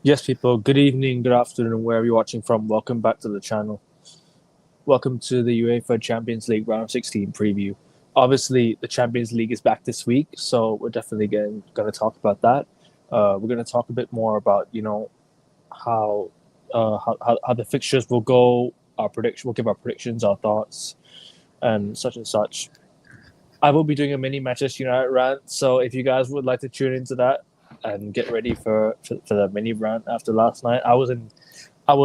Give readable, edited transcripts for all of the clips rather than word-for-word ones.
Yes, people, good evening, good afternoon, wherever you're watching from. Welcome back to the channel. Welcome to the UEFA Champions League Round 16 preview. Obviously, the Champions League is back this week, so we're definitely going to talk about that. We're going to talk a bit more about, how, how the fixtures will go, our prediction, we'll give our predictions, our thoughts, and such and such. I will be doing a mini Manchester United rant, so if you guys would like to tune into that and get ready for the mini rant after last night, I was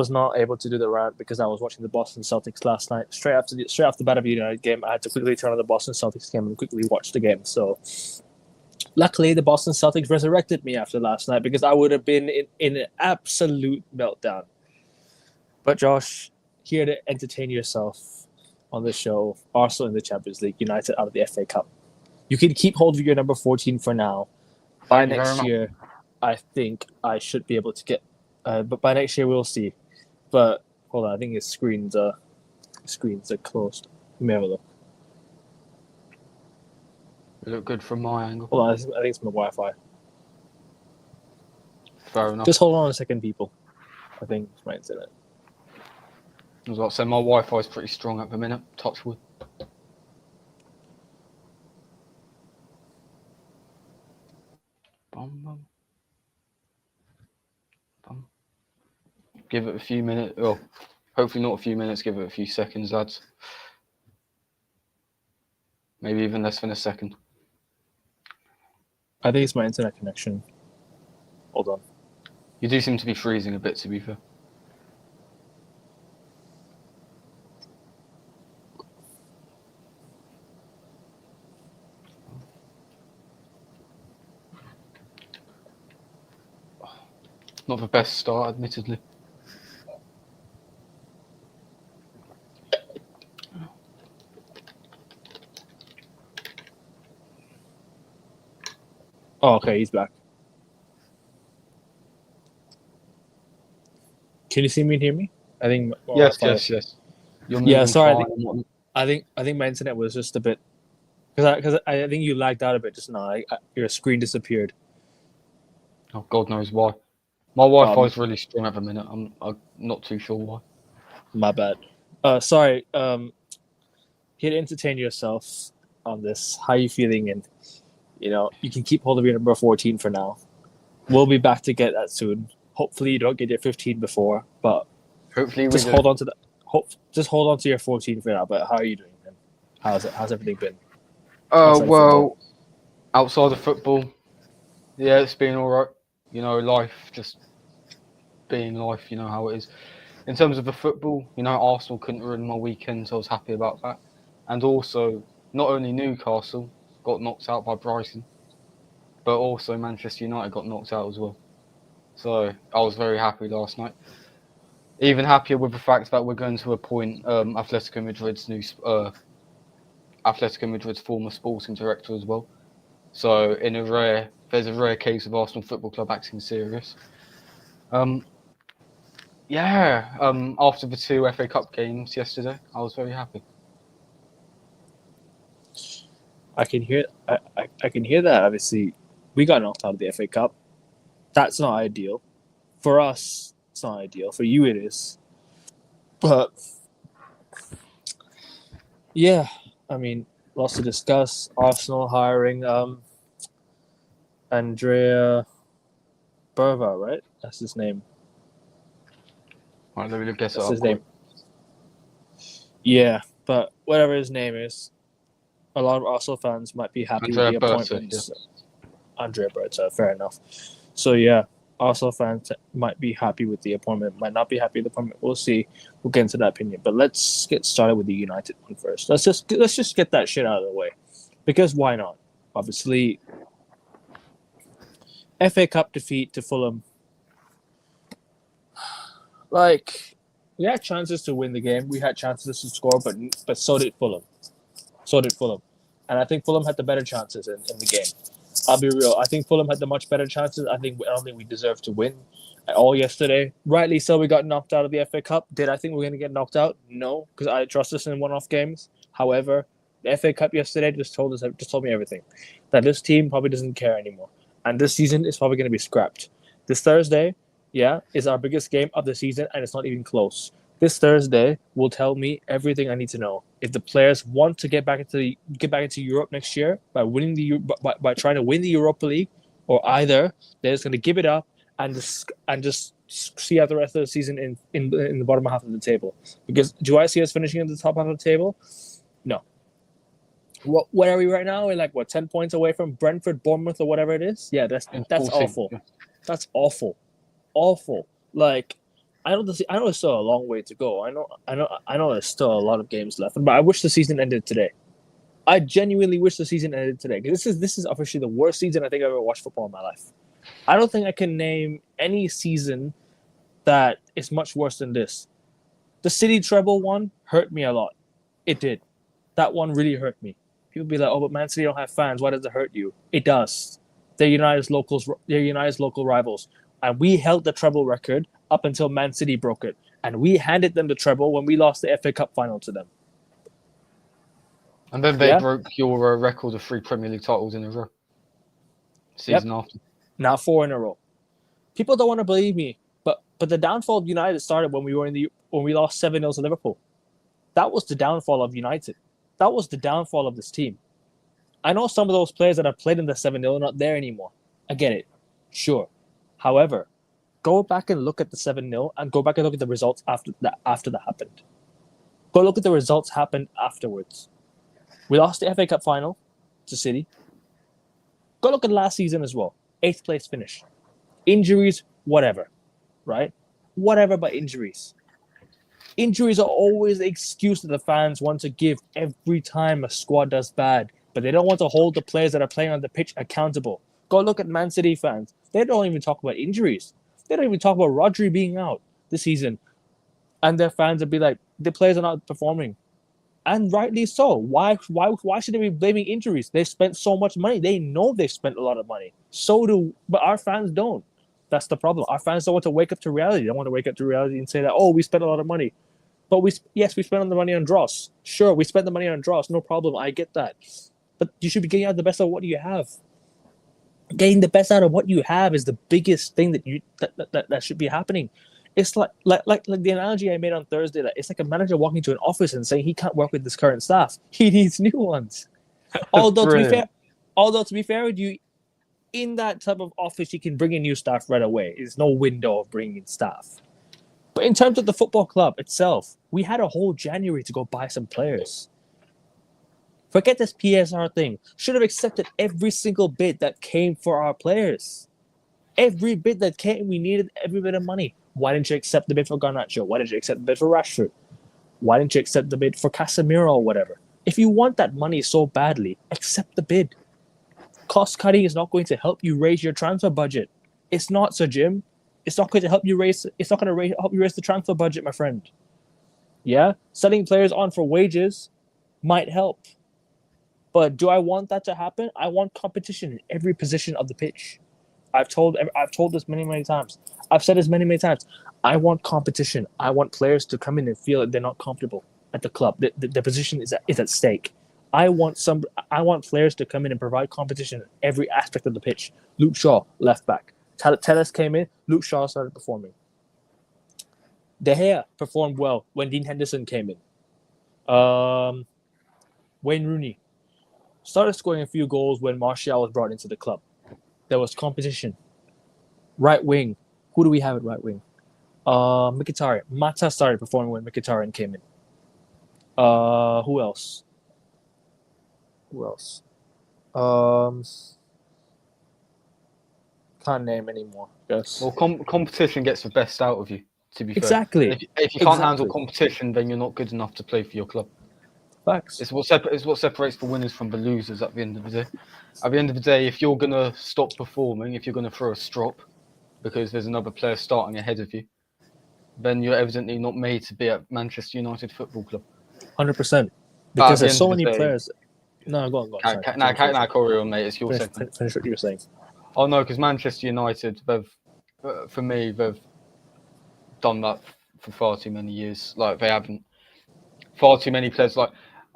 not able to do the rant because I was watching the Boston Celtics last night. Straight after the bat of the United game, I had to quickly turn on the Boston Celtics game and quickly watch the game. So luckily, the Boston Celtics resurrected me after last night because I would have been in an absolute meltdown. But Josh, here to entertain yourself on the show, Arsenal in the Champions League, United out of the FA Cup. You can keep hold of your number 14 for now. By Thank you very next much. year, I think I should be able to get. But by next year, we'll see. But hold on, I think his screens are closed. Let me have a look. You look good from my angle. Hold on, I think it's my Wi-Fi. Fair enough. Just hold on a second, people. I think it's my internet. I was about to say my Wi-Fi is pretty strong at the minute. Touch wood. Bum, bum. Bum. Give it a few minutes. Oh, hopefully not a few minutes. Give it a few seconds, lads. Maybe even less than a second. I think it's my internet connection. Hold on. You do seem to be freezing a bit, to be fair. Not the best start, admittedly. Oh, okay, he's back. Can you see me and hear me? I think. Yes. You're moving Yeah, sorry. fine. I think my internet was just a bit because I think you lagged out a bit just now. Your screen disappeared. Oh, God knows why. My Wi-Fi is really strong at the minute. I'm not too sure why. My bad. Sorry. Here to entertain yourself on this. How are you feeling? And you can keep hold of your number 14 for now. We'll be back to get that soon. Hopefully, you don't get your 15 before, but Hopefully, just hold on to that. Just hold on to your 14 for now. But how are you doing, man? How's everything been? Well, outside of football, yeah, it's been all right. Life just being life. You know how it is. In terms of the football, Arsenal couldn't ruin my weekend, so I was happy about that. And also, not only Newcastle got knocked out by Brighton, but also Manchester United got knocked out as well. So I was very happy last night. Even happier with the fact that we're going to appoint Atletico Madrid's former sporting director as well. So there's a rare case of Arsenal Football Club acting serious. After the two FA Cup games yesterday, I was very happy. I can hear that. Obviously, we got knocked out of the FA Cup. That's not ideal. For us, it's not ideal. For you, it is. But yeah, I mean, lots to discuss. Arsenal hiring Andrea Berva, right? That's his name. All right, let me guess That's it up. his name. Yeah, but whatever his name is, a lot of Arsenal fans might be happy with the appointment. Andrea Berta, fair enough. So yeah, Arsenal fans might be happy with the appointment, might not be happy with the appointment. We'll see. We'll get into that opinion. But let's get started with the United one first. Let's just get that shit out of the way, because why not? Obviously, FA Cup defeat to Fulham. Like, we had chances to win the game. We had chances to score, but so did Fulham. And I think Fulham had the better chances in the game. I'll be real. I think Fulham had the much better chances. I don't think we deserved to win at all yesterday. Rightly so, we got knocked out of the FA Cup. Did I think we were going to get knocked out? No, because I trust us in one-off games. However, the FA Cup yesterday just told me everything. That this team probably doesn't care anymore. And this season is probably going to be scrapped. This Thursday, yeah, is our biggest game of the season, and it's not even close. This Thursday will tell me everything I need to know. If the players want to get back into Europe next year by trying to win the Europa League, or either they're just going to give it up and just see out the rest of the season in the bottom half of the table. Because do I see us finishing in the top half of the table? No. What are we right now? We're like 10 points away from Brentford, Bournemouth, or whatever it is. Yeah, that's awful. That's awful. Like, I know there's still a long way to go. I know there's still a lot of games left, but I wish the season ended today. I genuinely wish the season ended today, because this is officially the worst season I think I've ever watched football in my life. I don't think I can name any season that is much worse than this. The City treble one hurt me a lot. It did. That one really hurt me. People be like, "Oh, but Man City don't have fans. Why does it hurt you?" It does. They're United's local rivals, and we held the treble record up until Man City broke it, and we handed them the treble when we lost the FA Cup final to them. And then they broke your record of 3 Premier League titles in a row. Season after. Now 4 in a row. People don't want to believe me, but the downfall of United started when we lost 7-0 to Liverpool. That was the downfall of United. That was the downfall of this team. I know some of those players that have played in the 7-0 are not there anymore. I get it. Sure. However, go back and look at the 7-0 and go back and look at the results after that happened. Go look at the results happened afterwards. We lost the FA Cup final to City. Go look at last season as well. 8th place finish. Injuries, whatever. Right? Whatever but injuries. Injuries are always the excuse that the fans want to give every time a squad does bad, but they don't want to hold the players that are playing on the pitch accountable. Go look at Man City fans. They don't even talk about injuries. They don't even talk about Rodri being out this season. And their fans would be like, the players are not performing. And rightly so. Why should they be blaming injuries? They've spent so much money. They know they've spent a lot of money. But our fans don't. That's the problem. Our fans don't want to wake up to reality. They want to wake up to reality and say that, oh, we spent a lot of money. But we spent the money on Dross. Sure, we spent the money on Dross. No problem. I get that. But you should be getting out the best of what you have. Getting the best out of what you have is the biggest thing that should be happening. It's like the analogy I made on Thursday. That it's like a manager walking to an office and saying he can't work with his current staff. He needs new ones. Although to be fair with you, in that type of office, you can bring in new staff right away. There's no window of bringing in staff. But in terms of the football club itself, we had a whole January to go buy some players. Forget this PSR thing. Should have accepted every single bid that came for our players. Every bid that came, we needed every bit of money. Why didn't you accept the bid for Garnacho? Why didn't you accept the bid for Rashford? Why didn't you accept the bid for Casemiro or whatever? If you want that money so badly, accept the bid. Cost cutting is not going to help you raise your transfer budget. It's not, Sir Jim. It's not going to help you raise. It's not going to help you raise the transfer budget, my friend. Yeah, selling players on for wages might help, but do I want that to happen? I want competition in every position of the pitch. I've told this many times. I've said this many times. I want competition. I want players to come in and feel that they're not comfortable at the club. Their position is at stake. I want players to come in and provide competition in every aspect of the pitch. Luke Shaw, left back. Telles came in. Luke Shaw started performing. De Gea performed well when Dean Henderson came in. Wayne Rooney started scoring a few goals when Martial was brought into the club. There was competition. Right wing. Who do we have at right wing? Mkhitaryan. Mata started performing when Mkhitaryan came in. Who else? Can't name anymore. Yes. Well, competition gets the best out of you, to be fair. Exactly. If you can't handle competition, then you're not good enough to play for your club. Facts. It's what separates the winners from the losers at the end of the day. At the end of the day, if you're going to stop performing, if you're going to throw a strop because there's another player starting ahead of you, then you're evidently not made to be at Manchester United Football Club. 100%. Because there's so many players. No, go on. Now, carry on, mate. It's your segment. Finish what you were saying. Oh, no, because Manchester United, for me, they've done that for far too many years. Like, they haven't. Far too many players. Like,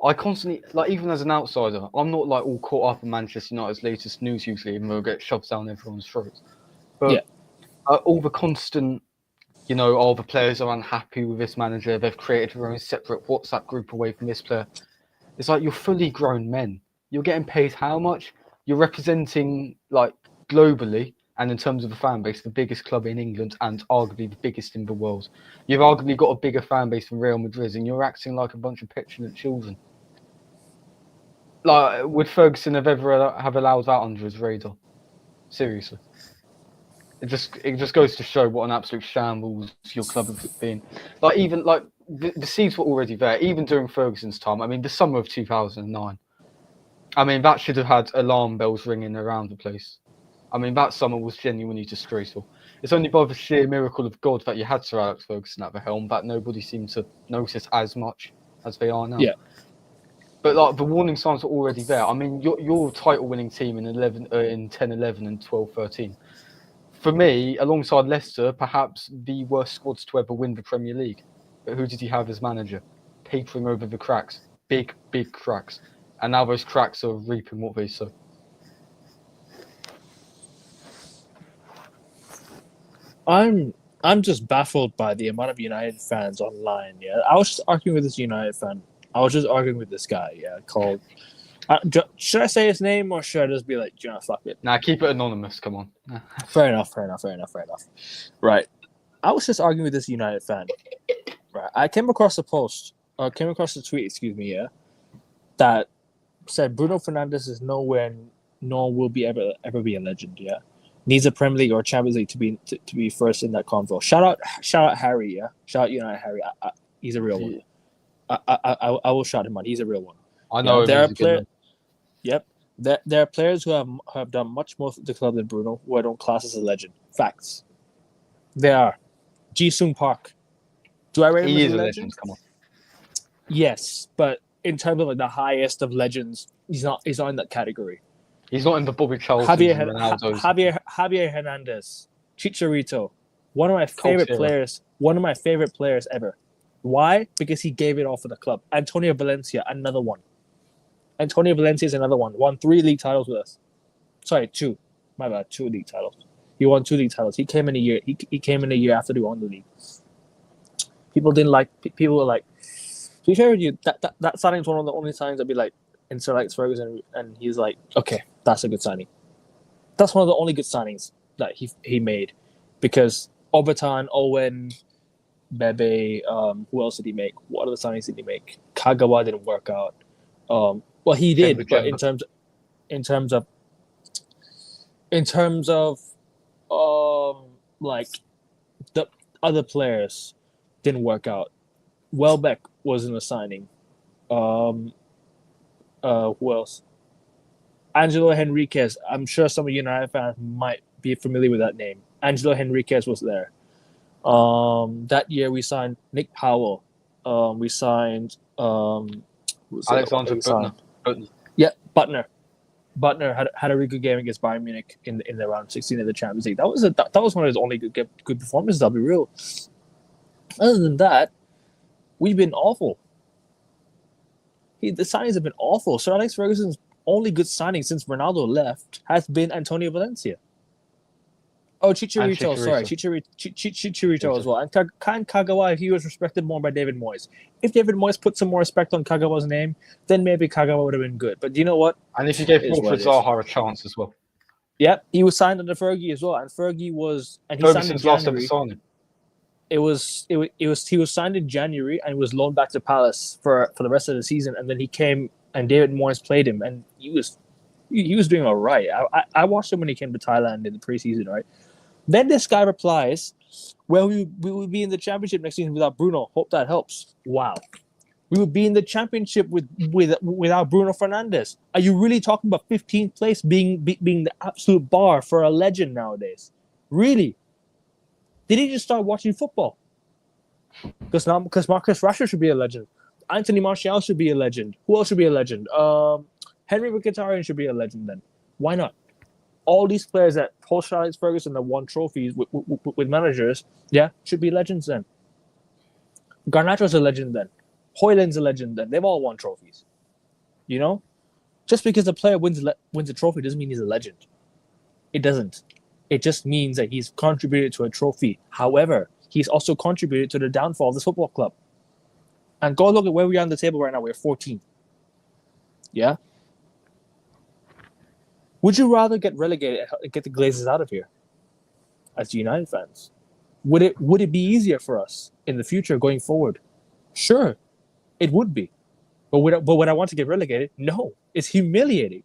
I constantly, like, even as an outsider, I'm not, like, all caught up in Manchester United's latest news usually, even though it gets shoved down everyone's throats. But all the constant, all the players are unhappy with this manager. They've created their own separate WhatsApp group away from this player. It's like you're fully grown men. You're getting paid how much? You're representing, like, globally and in terms of the fan base, the biggest club in England and arguably the biggest in the world. You've arguably got a bigger fan base than Real Madrid, and you're acting like a bunch of petulant children. Like, would Ferguson have ever have allowed that under his radar? Seriously. It just goes to show what an absolute shambles your club has been. Like, even like the seeds were already there, even during Ferguson's time. I mean, the summer of 2009. I mean, that should have had alarm bells ringing around the place. I mean, that summer was genuinely disgraceful. It's only by the sheer miracle of God that you had Sir Alex Ferguson at the helm that nobody seemed to notice as much as they are now. Yeah. But like the warning signs were already there. I mean, your title-winning team in 10, 11, and 12, 13. For me, alongside Leicester, perhaps the worst squads to ever win the Premier League. But who did he have as manager? Papering over the cracks. Big, big cracks. And now those cracks are reaping what they sow. I'm just baffled by the amount of United fans online. Yeah, I was just arguing with this United fan. I was just arguing with this guy. Yeah, called. Should I say his name or should I just be like, fuck it? Nah, keep it anonymous. Come on. Fair enough. Right. I was just arguing with this United fan. Right. I came across a post. Came across a tweet. Excuse me. Yeah. That said Bruno Fernandes is nowhere, nor will be ever be a legend. Yeah. Needs a Premier League or Champions League to be first in that convo. Shout out Harry. Yeah. Shout out United Harry. He's a real one. I will shout him out. He's a real one. I know. There are players. Yep. There are players who have done much more for the club than Bruno, who I don't class as a legend. Facts. There are. Ji-sung Park. Do I rate him as a legend? Come on. Yes, but in terms of like the highest of legends, he's not in that category. He's not in the Bobby Charlton. Javier Hernandez, Chicharito, one of my favorite players. One of my favorite players ever. Why? Because he gave it all for the club. Antonio Valencia, another one. Antonio Valencia is another one. Won 3 league titles with us. Sorry, 2. My bad, 2 league titles. He won 2 league titles. He came in a year. He came in a year after we won the league. People were like, to be fair with you, that signing is one of the only signings I'd be like, in Sir Alex Ferguson, and he's like, okay, that's a good signing. That's one of the only good signings that he made, because Obertan, Owen, Bebe, who else did he make? What other signings did he make? Kagawa didn't work out. Well, he did, but in terms of like the other players didn't work out. Welbeck wasn't a signing. Who else? Angelo Henriquez. I'm sure some of United fans might be familiar with that name. Angelo Henriquez was there. That year we signed Nick Powell. We signed Alexander Butner. Yeah, Butner. Butner had a really good game against Bayern Munich in the round 16 of the Champions League. That was one of his only good performances. I'll be real. Other than that, we've been awful. The signings have been awful. Sir Alex Ferguson's only good signing since Ronaldo left has been Antonio Valencia. Oh, Chicharito. Sorry, Chicharito as well. And Kagawa, he was respected more by David Moyes. If David Moyes put some more respect on Kagawa's name, then maybe Kagawa would have been good. But you know what? And if you gave Wilfried Zaha a chance as well. Yep, he was signed under Fergie as well, and Fergie was, and he Ferguson's signed in last January. ever signing. He was signed in January and he was loaned back to Palace for the rest of the season, and then he came and David Moyes played him, and he was doing all right. I watched him when he came to Thailand in the preseason, right? Then this guy replies, well, we will be in the championship next season without Bruno. Hope that helps. Wow. We would be in the championship without Bruno Fernandes. Are you really talking about 15th place being the absolute bar for a legend nowadays? Really? Did he just start watching football? Because Marcus Rashford should be a legend. Anthony Martial should be a legend. Who else should be a legend? Henry Mkhitaryan should be a legend then. Why not? All these players that post Alex Ferguson that won trophies with managers, yeah, should be legends then. Garnacho's a legend then. Højlund's a legend then. They've all won trophies. You know? Just because a player wins a trophy doesn't mean he's a legend. It doesn't. It just means that he's contributed to a trophy. However, he's also contributed to the downfall of this football club. And go look at where we are on the table right now. We're 14th. Yeah? Would you rather get relegated and get the Glazers out of here as United fans? Would it be easier for us in the future going forward? Sure, it would be. But would I want to get relegated? No. It's humiliating.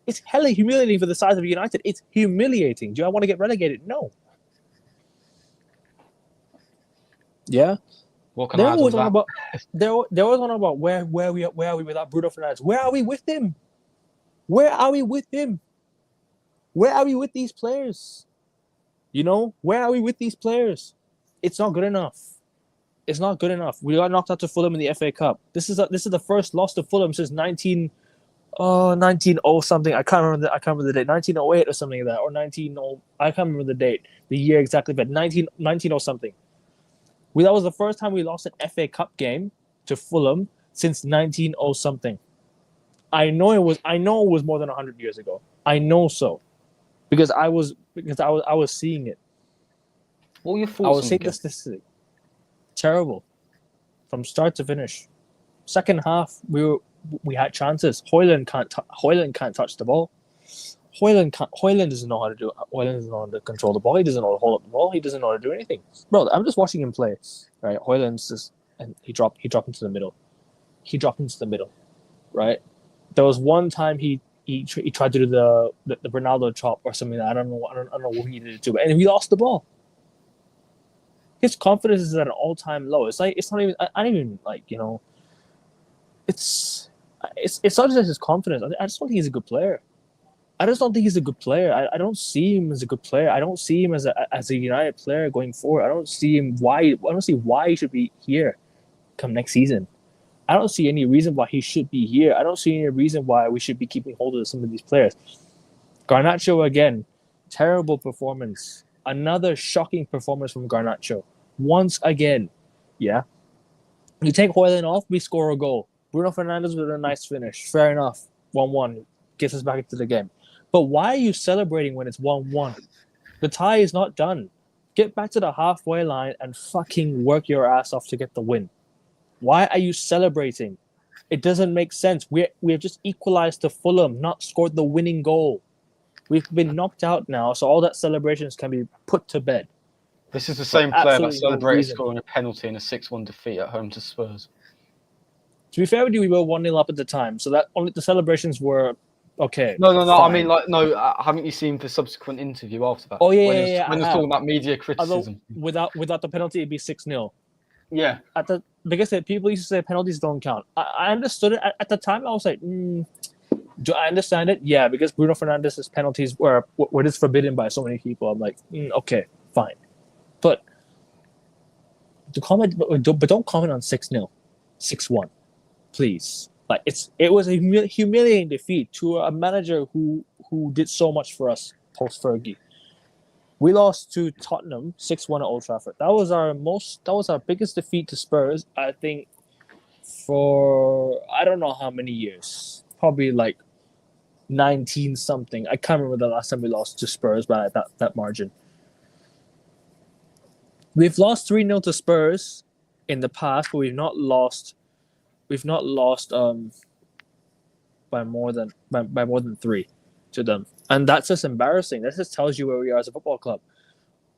It's hella humiliating for the size of United. It's humiliating. Do I want to get relegated? No. Yeah. What can I add on that? They're always on about where are we without Bruno Fernandes? Where are we with him? Where are we with him? Where are we with these players? You know, where are we with these players? It's not good enough. It's not good enough. We got knocked out to Fulham in the FA Cup. This is the first loss to Fulham since 19 something. I can't remember the date. 1908 or something like that, or 19. I can't remember the date, the year exactly, but 19 something. That was the first time we lost an FA Cup game to Fulham since 19 something. I know it was more than 100 years ago. I know so, because I was seeing it. What were your thoughts? I was seeing the statistic. Terrible, from start to finish. Second half, we had chances. Højlund can't touch the ball. Højlund doesn't know how to do it. Højlund doesn't know how to control the ball. He doesn't know how to hold up the ball. He doesn't know how to do anything. Bro, I'm just watching him play. Right, Højlund's just, and he dropped into the middle. Right. There was one time he tried to do the Ronaldo chop or something. I don't know what he needed to do, and we lost the ball. His confidence is at an all-time low. It's not even. I don't even like, you know. It's not just his confidence. I just don't think he's a good player. I don't see him as a good player. I don't see him as a United player going forward. I don't see why he should be here come next season. I don't see any reason why he should be here. I don't see any reason why we should be keeping hold of some of these players. Garnacho again, terrible performance. Another shocking performance from Garnacho. Once again, yeah. You take Højlund off, we score a goal. Bruno Fernandes with a nice finish. Fair enough. 1-1 gets us back into the game. But why are you celebrating when it's 1-1? The tie is not done. Get back to the halfway line and fucking work your ass off to get the win. Why are you celebrating? It doesn't make sense. We have just equalized to Fulham, not scored the winning goal. We've been knocked out now, so all that celebrations can be put to bed. This is the same player that celebrated scoring a penalty in a 6-1 defeat at home to Spurs. To be fair with you, we were 1-0 up at the time, so that only the celebrations were okay. No. Fine. I mean, haven't you seen the subsequent interview after that? Oh yeah, when yeah. When he was talking about media criticism. Although, without the penalty, it'd be 6-0. Yeah. Like I said, people used to say penalties don't count. I understood it at the time. I was like, do I understand it? Yeah, because Bruno Fernandes' penalties were just forbidden by so many people. I'm like, okay, fine. But don't comment on 6-0, 6-1, please. Like it was a humiliating defeat to a manager who did so much for us post Fergie. We lost to Tottenham 6-1 at Old Trafford. That was our biggest defeat to Spurs, I think, for I don't know how many years. Probably like 19 something. I can't remember the last time we lost to Spurs by that margin. We've lost 3-0 to Spurs in the past, but we've not lost by more than 3 to them. And that's just embarrassing. That just tells you where we are as a football club.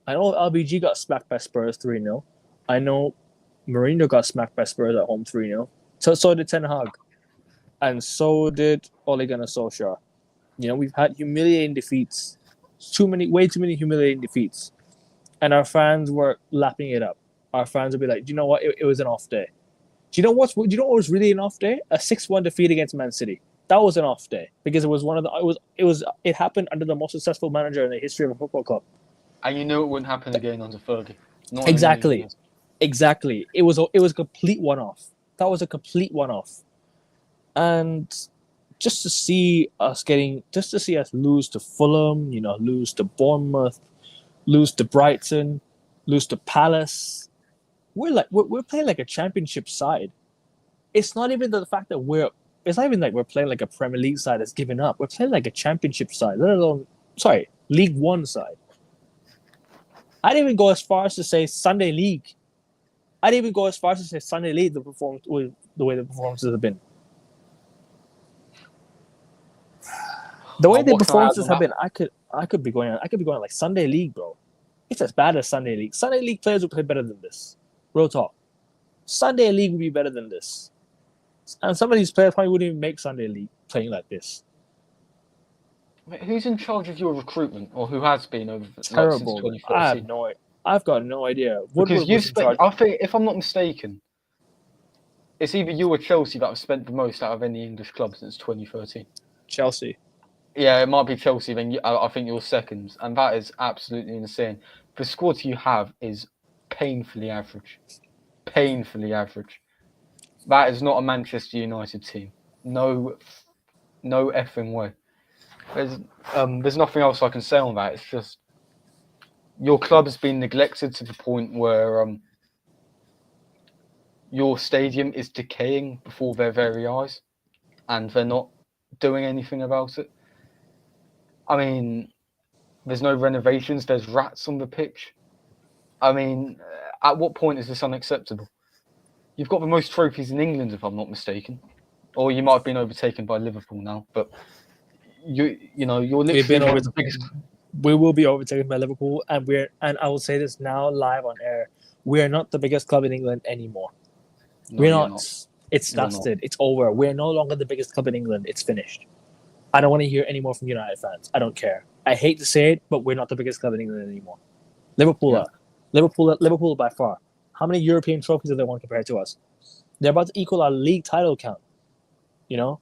I know LBG got smacked by Spurs 3-0. I know Mourinho got smacked by Spurs at home 3-0. So did Ten Hag. And so did Ole Gunnar Solskjaer. You know, we've had humiliating defeats. Way too many humiliating defeats. And our fans were lapping it up. Our fans would be like, do you know what? It was an off day. Do you know what was really an off day? A 6-1 defeat against Man City. That was an off day because it happened under the most successful manager in the history of a football club. And you knew it wouldn't happen again under Fergie. Exactly. It was a complete one-off. That was a complete one-off. And just to see us lose to Fulham, you know, lose to Bournemouth, lose to Brighton, lose to Palace. We're playing like a championship side. It's not even the fact that we're playing like a Premier League side that's given up. We're playing like a championship side, let alone League One side. I'd even go as far as to say Sunday League. I'd even go as far as to say Sunday League. The way the performances have been. The way the performances have been, I could be going like Sunday League, bro. It's as bad as Sunday League. Sunday League players would play better than this. Real talk. Sunday League would be better than this. And some of these players probably wouldn't even make Sunday League playing like this. Who's in charge of your recruitment, or who has been over terrible? Like, since 2014? I've got no idea. Because you've spent, I think, if I'm not mistaken, it's either you or Chelsea that have spent the most out of any English club since 2013. Chelsea. Yeah, it might be Chelsea. Then I think you're second, and that is absolutely insane. The squad you have is painfully average. Painfully average. That is not a Manchester United team. No effing way. There's nothing else I can say on that. It's just your club has been neglected to the point where your stadium is decaying before their very eyes, and they're not doing anything about it. I mean, there's no renovations. There's rats on the pitch. I mean, at what point is this unacceptable? You've got the most trophies in England, if I'm not mistaken, or you might have been overtaken by Liverpool now. But you're literally one of the biggest. We will be overtaken by Liverpool, and I will say this now live on air: we are not the biggest club in England anymore. No, we're not. It's dusted. It's over. We're no longer the biggest club in England. It's finished. I don't want to hear any more from United fans. I don't care. I hate to say it, but we're not the biggest club in England anymore. Liverpool are. Liverpool by far. How many European trophies do they want compared to us? They're about to equal our league title count. You know?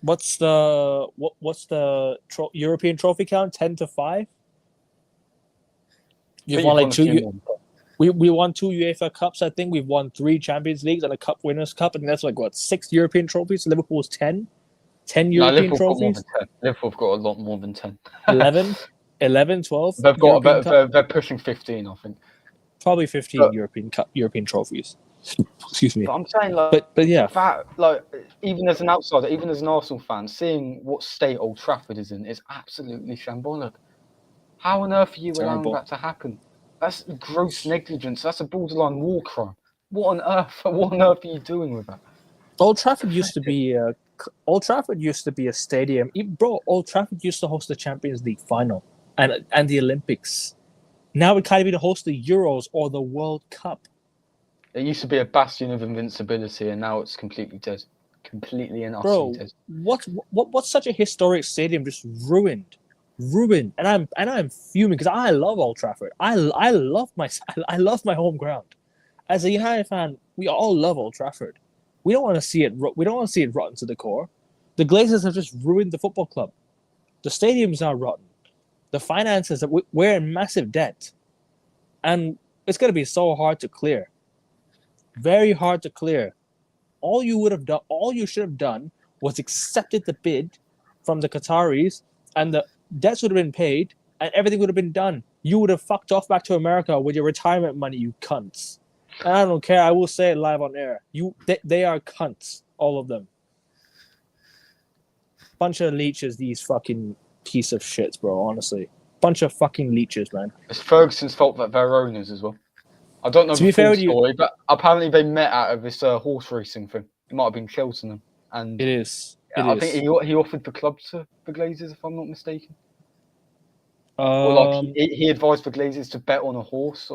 What's the European trophy count? 10-5? You've won like two. We won 2 UEFA Cups, I think. We've won 3 Champions Leagues and a Cup Winners' Cup, and that's like, 6 European trophies? Liverpool's 10? 10 European trophies? Liverpool have got a lot more than 10. 11, 12? They're pushing 15, I think. Probably 15 European trophies. Excuse me. But I'm saying, but yeah. That, even as an outsider, even as an Arsenal fan, seeing what state Old Trafford is in is absolutely shambolic. How on earth are you allowing that to happen? That's gross negligence. That's a borderline war crime. What on earth are you doing with that? Old Trafford used to be a stadium. Bro, Old Trafford used to host the Champions League final and the Olympics. Now it can't even host the Euros or the World Cup. It used to be a bastion of invincibility, and now it's completely dead. Completely and utterly dead. What's such a historic stadium just ruined? And I'm fuming because I love Old Trafford. I love my home ground. As a United fan, we all love Old Trafford. We don't want to see it. We don't want to see it rotten to the core. The Glazers have just ruined the football club. The stadium's now rotten. The finances, we're in massive debt, and it's going to be so hard to clear. Very hard to clear. All you should have done was accepted the bid from the Qataris, and the debts would have been paid, and everything would have been done. You would have fucked off back to America with your retirement money, you cunts. And I don't care. I will say it live on air. They are cunts, all of them. Bunch of leeches, these fucking piece of shits, bro. Honestly, bunch of fucking leeches, man. It's Ferguson's fault that they're owners as well. I don't know the full story, but apparently they met out of this horse racing thing. It might have been Cheltenham, and it is. I think he offered the club to the Glazers, if I'm not mistaken. Or he advised the Glazers to bet on a horse.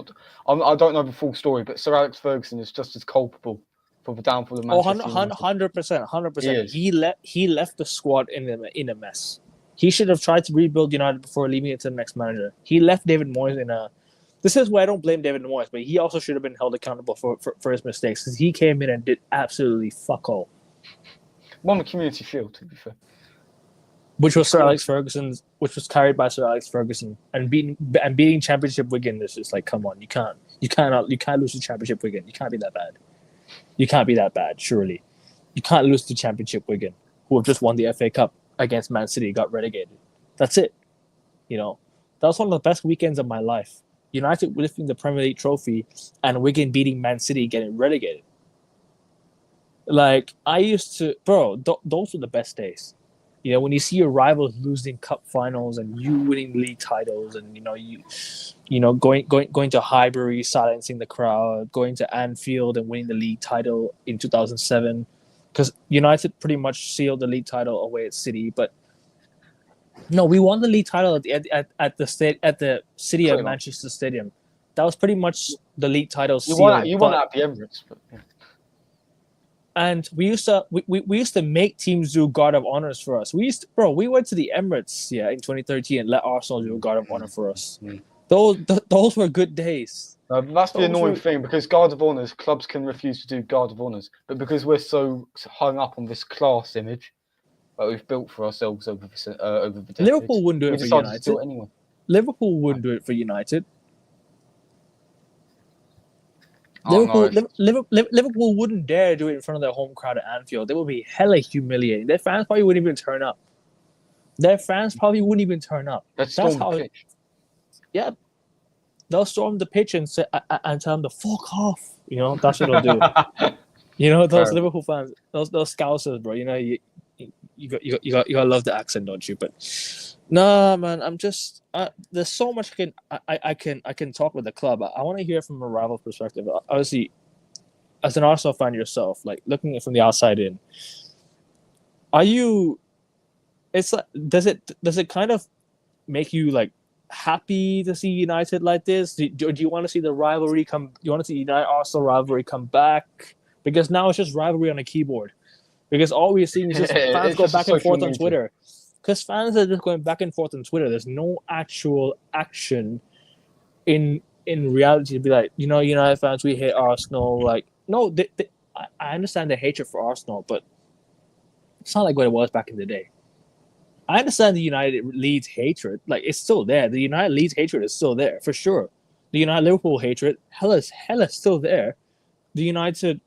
I don't know the full story, but Sir Alex Ferguson is just as culpable for the downfall of Manchester United. 100%. He left the squad in a mess. He should have tried to rebuild United before leaving it to the next manager. He left David Moyes in a... This is why I don't blame David Moyes, but he also should have been held accountable for his mistakes, because he came in and did absolutely fuck all. Won the Community Shield, to be fair. Which was carried by Sir Alex Ferguson, and beating Championship Wigan is just like, come on, you can't lose to Championship Wigan. You can't be that bad. You can't be that bad, surely. You can't lose to Championship Wigan, who have just won the FA Cup against Man City, got relegated. That's it. You know, that was one of the best weekends of my life. United lifting the Premier League trophy and Wigan beating Man City, getting relegated. Like, I used to... Bro, those were the best days. You know, when you see your rivals losing cup finals and you winning league titles, and going to Highbury, silencing the crowd, going to Anfield and winning the league title in 2007, because United pretty much sealed the league title away at City, but no, we won the league title at the City of Pretty much. Manchester Stadium. That was pretty much the league title You sealed. won at the Emirates, but yeah. And we used to make teams do guard of honors for us. We went to the Emirates, in 2013 and let Arsenal do a guard of honor for us. Those were good days. That's the annoying thing, because guard of honors, clubs can refuse to do guard of honors, but because we're so hung up on this class image that we've built for ourselves over the decades, Liverpool wouldn't do it for United. To do it anyway. Liverpool wouldn't do it for United. Liverpool wouldn't dare do it in front of their home crowd at Anfield. They would be hella humiliating. Their fans probably wouldn't even turn up. They'll storm the pitch. Yeah. They'll storm the pitch and tell them to fuck off. You know, that's what they'll do. You know, those Liverpool fans, those Scousers, bro. You know, you gotta love the accent, don't you? But no, man, I'm just there's so much I can talk with the club. I want to hear from a rival perspective. Obviously, as an Arsenal fan yourself, like looking from the outside in, are you? It's like does it kind of make you like happy to see United like this? Do you want to see the rivalry come? You want to see United Arsenal rivalry come back? Because now it's just rivalry on a keyboard. Because all we're seeing is just fans go back and forth on Twitter. Because fans are just going back and forth on Twitter. There's no actual action in reality to be like, you know, United fans, we hate Arsenal. Like, no, I understand the hatred for Arsenal, but it's not like what it was back in the day. I understand the United Leeds hatred. Like, it's still there. The United Leeds hatred is still there, for sure. The United Liverpool hatred, hella still there. The United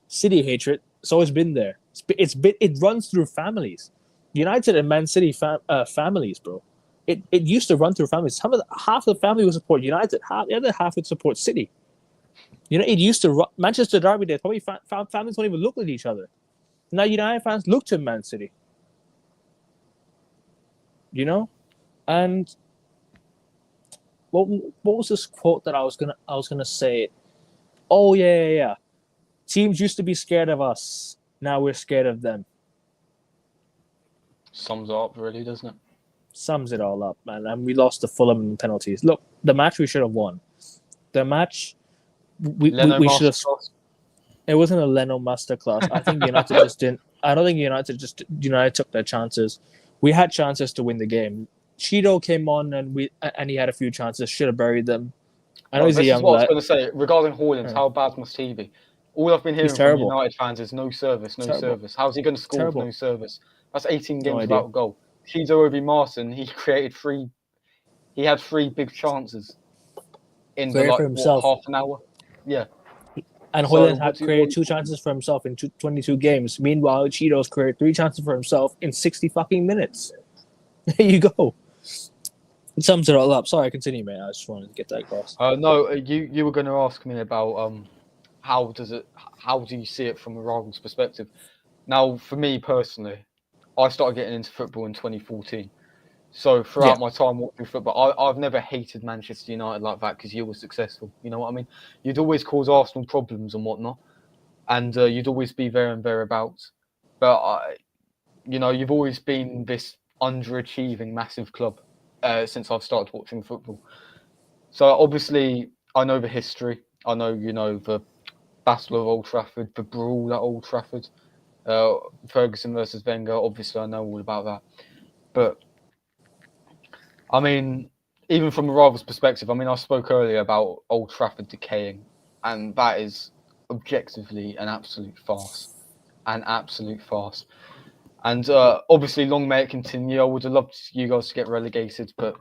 City hatred, so it's been there. It runs through families. United and Man City families, bro. It used to run through families. Half the family would support United, the other half would support City. You know, it used to Manchester Derby days. Probably families don't even look at each other. Now United fans look to Man City. You know, and what was this quote that I was gonna say? Oh yeah. Teams used to be scared of us. Now we're scared of them. Sums it up, really, doesn't it? Sums it all up, man. And we lost to Fulham in penalties. Look, the match we should have won. The match we should have. It wasn't a Leno masterclass. I think United just didn't. I don't think United took their chances. We had chances to win the game. Cheeto came on and he had a few chances. Should have buried them. I know he's a young lad. This is what I was going to say regarding Haaland. How bad must he be? All I've been hearing from United fans is no service. How's he going to score with no service? That's 18 games without a goal. Cheeto over Marson, he had three big chances in half an hour. Yeah. And Haaland had created 2 chances for himself in 22 games. Meanwhile, Cheeto's created 3 chances for himself in 60 fucking minutes. There you go. It sums it all up. Sorry, continue, man. I just wanted to get that across. No, you were going to ask me about how do you see it from a rival's perspective? Now, for me personally, I started getting into football in 2014. So throughout my time watching football, I've never hated Manchester United like that because you were successful. You know what I mean? You'd always cause Arsenal problems and whatnot, and you'd always be there and thereabouts. But you've always been this underachieving massive club since I've started watching football. So obviously, I know the history. I know the Battle of Old Trafford, the brawl at Old Trafford, Ferguson versus Wenger. Obviously, I know all about that, but. I mean, even from a rival's perspective, I spoke earlier about Old Trafford decaying, and that is objectively an absolute farce. And obviously, long may it continue. I would have loved you guys to get relegated, but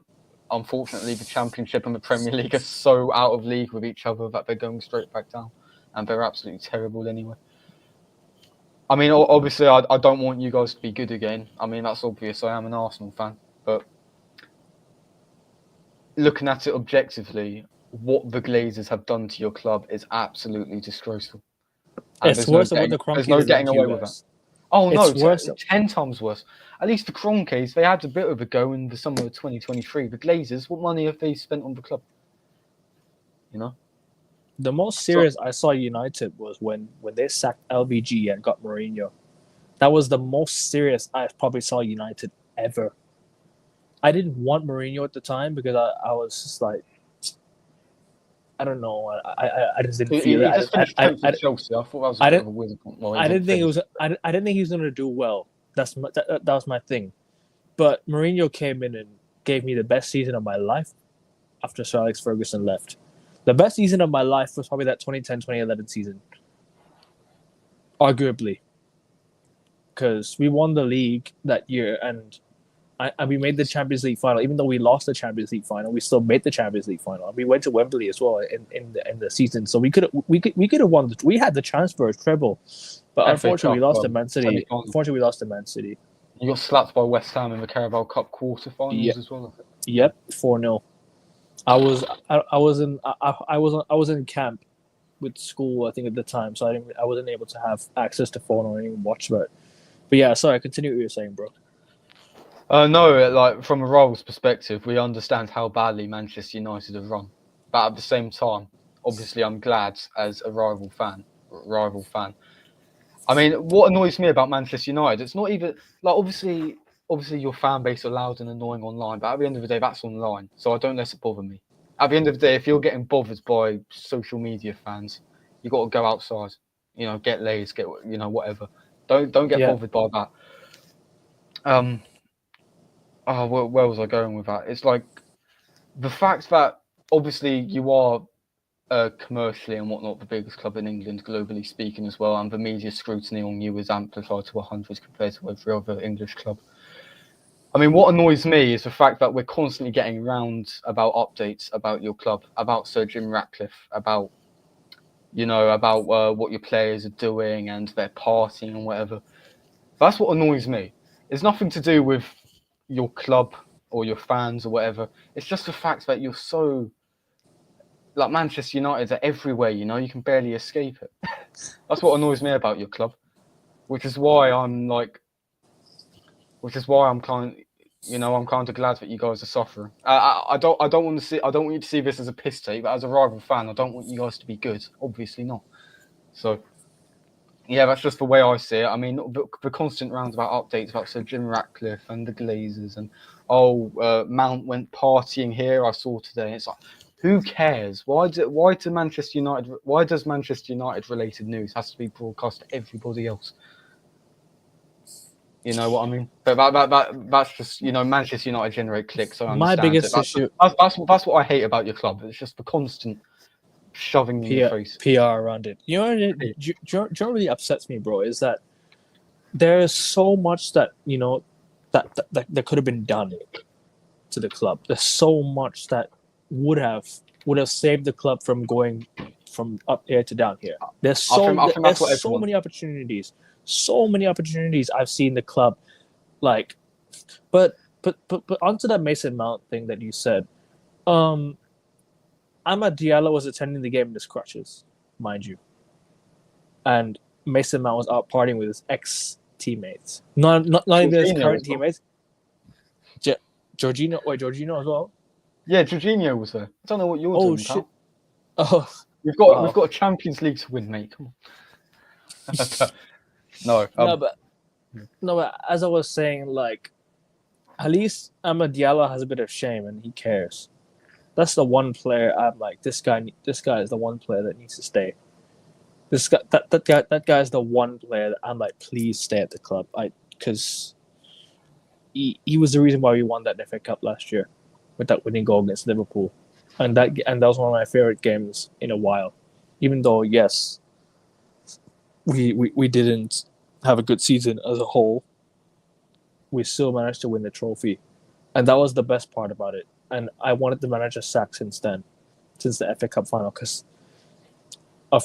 unfortunately, the Championship and the Premier League are so out of league with each other that they're going straight back down, and they're absolutely terrible anyway. I mean, obviously, I don't want you guys to be good again. I mean, that's obvious. I am an Arsenal fan, but looking at it objectively, what the Glazers have done to your club is absolutely disgraceful. It's worse than what the Kroenkes There's no getting away with that. Oh no, It's worse. 10 times worse. At least the Kroenkes, they had a bit of a go in the summer of 2023. The Glazers, what money have they spent on the club? You know? The most serious I saw United was when they sacked LVG and got Mourinho. That was the most serious I probably saw United ever. I didn't want Mourinho at the time because I was just like, I don't know. I just didn't feel He it. just finished 10th with Chelsea. I thought that was a I bit of didn't. a weird one. Well, he I didn't didn't think it finish. was. I didn't think he was going to do well. That was my thing. But Mourinho came in and gave me the best season of my life after Sir Alex Ferguson left. The best season of my life was probably that 2010-2011 season. Arguably. Because we won the league that year and we made the Champions League final. Even though we lost the Champions League final, we still made the Champions League final. We went to Wembley as well in the season. So we could have won. We had the chance for a treble. But unfortunately, we lost to Man City. Unfortunately, we lost to Man City. You got slapped by West Ham in the Carabao Cup quarterfinals as well. Yep, 4-0. I was in camp with school, I think, at the time, so I wasn't able to have access to phone or even watch. But yeah, sorry. Continue what you're saying, bro. No, like from a rival's perspective, we understand how badly Manchester United have run, but at the same time, obviously, I'm glad as a rival fan. I mean, what annoys me about Manchester United, it's not even like obviously your fan base are loud and annoying online, but at the end of the day, that's online, so I don't let it bother me. At the end of the day, if you're getting bothered by social media fans, you got to go outside, get laid, whatever. Don't get bothered by that. Where was I going with that? It's like the fact that obviously you are commercially and whatnot the biggest club in England, globally speaking as well, and the media scrutiny on you is amplified to 100 compared to every other English club. I mean, what annoys me is the fact that we're constantly getting round about updates about your club, about Sir Jim Ratcliffe, about what your players are doing and they're partying and whatever. That's what annoys me. It's nothing to do with your club or your fans or whatever. It's just the fact that you're so like Manchester United are everywhere. You can barely escape it. That's what annoys me about your club, which is why I'm kind of glad that you guys are suffering. I don't want you to see this as a piss take, but as a rival fan, I don't want you guys to be good. Obviously not. So yeah, that's just the way I see it. I mean, the constant roundabout updates about Sir Jim Ratcliffe and the Glazers and Mount went partying here. I saw today. It's like, who cares? Why does Manchester United related news has to be broadcast to everybody else? You know what I mean? But that's just Manchester United generate clicks. So I understand. My biggest issue. That's what I hate about your club. It's just the constant shoving in your face. PR around it. You know what really upsets me, bro, is that there's so much that that could have been done to the club. There's so much that would have saved the club from going from up here to down here. There's so many opportunities. So many opportunities I've seen the club like, but onto that Mason Mount thing that you said. Amad Diallo was attending the game in his crutches, mind you, and Mason Mount was out partying with his ex-teammates, not even his current teammates. Jorginho as well. Yeah, Jorginho was there. I don't know what you're doing, shit. Pal. We've got a Champions League to win, mate. Come on. No, but as I was saying, like, at least Amad Diallo has a bit of shame and he cares. That's the one player I'm like, this guy is the one player that needs to stay. That guy is the one player that I'm like, please stay at the club. Because he was the reason why we won that FA Cup last year with that winning goal against Liverpool, and that was one of my favorite games in a while. Even though yes, we didn't have a good season as a whole, we still managed to win the trophy, and that was the best part about it. And I wanted the manager sacked since the FA Cup final, because a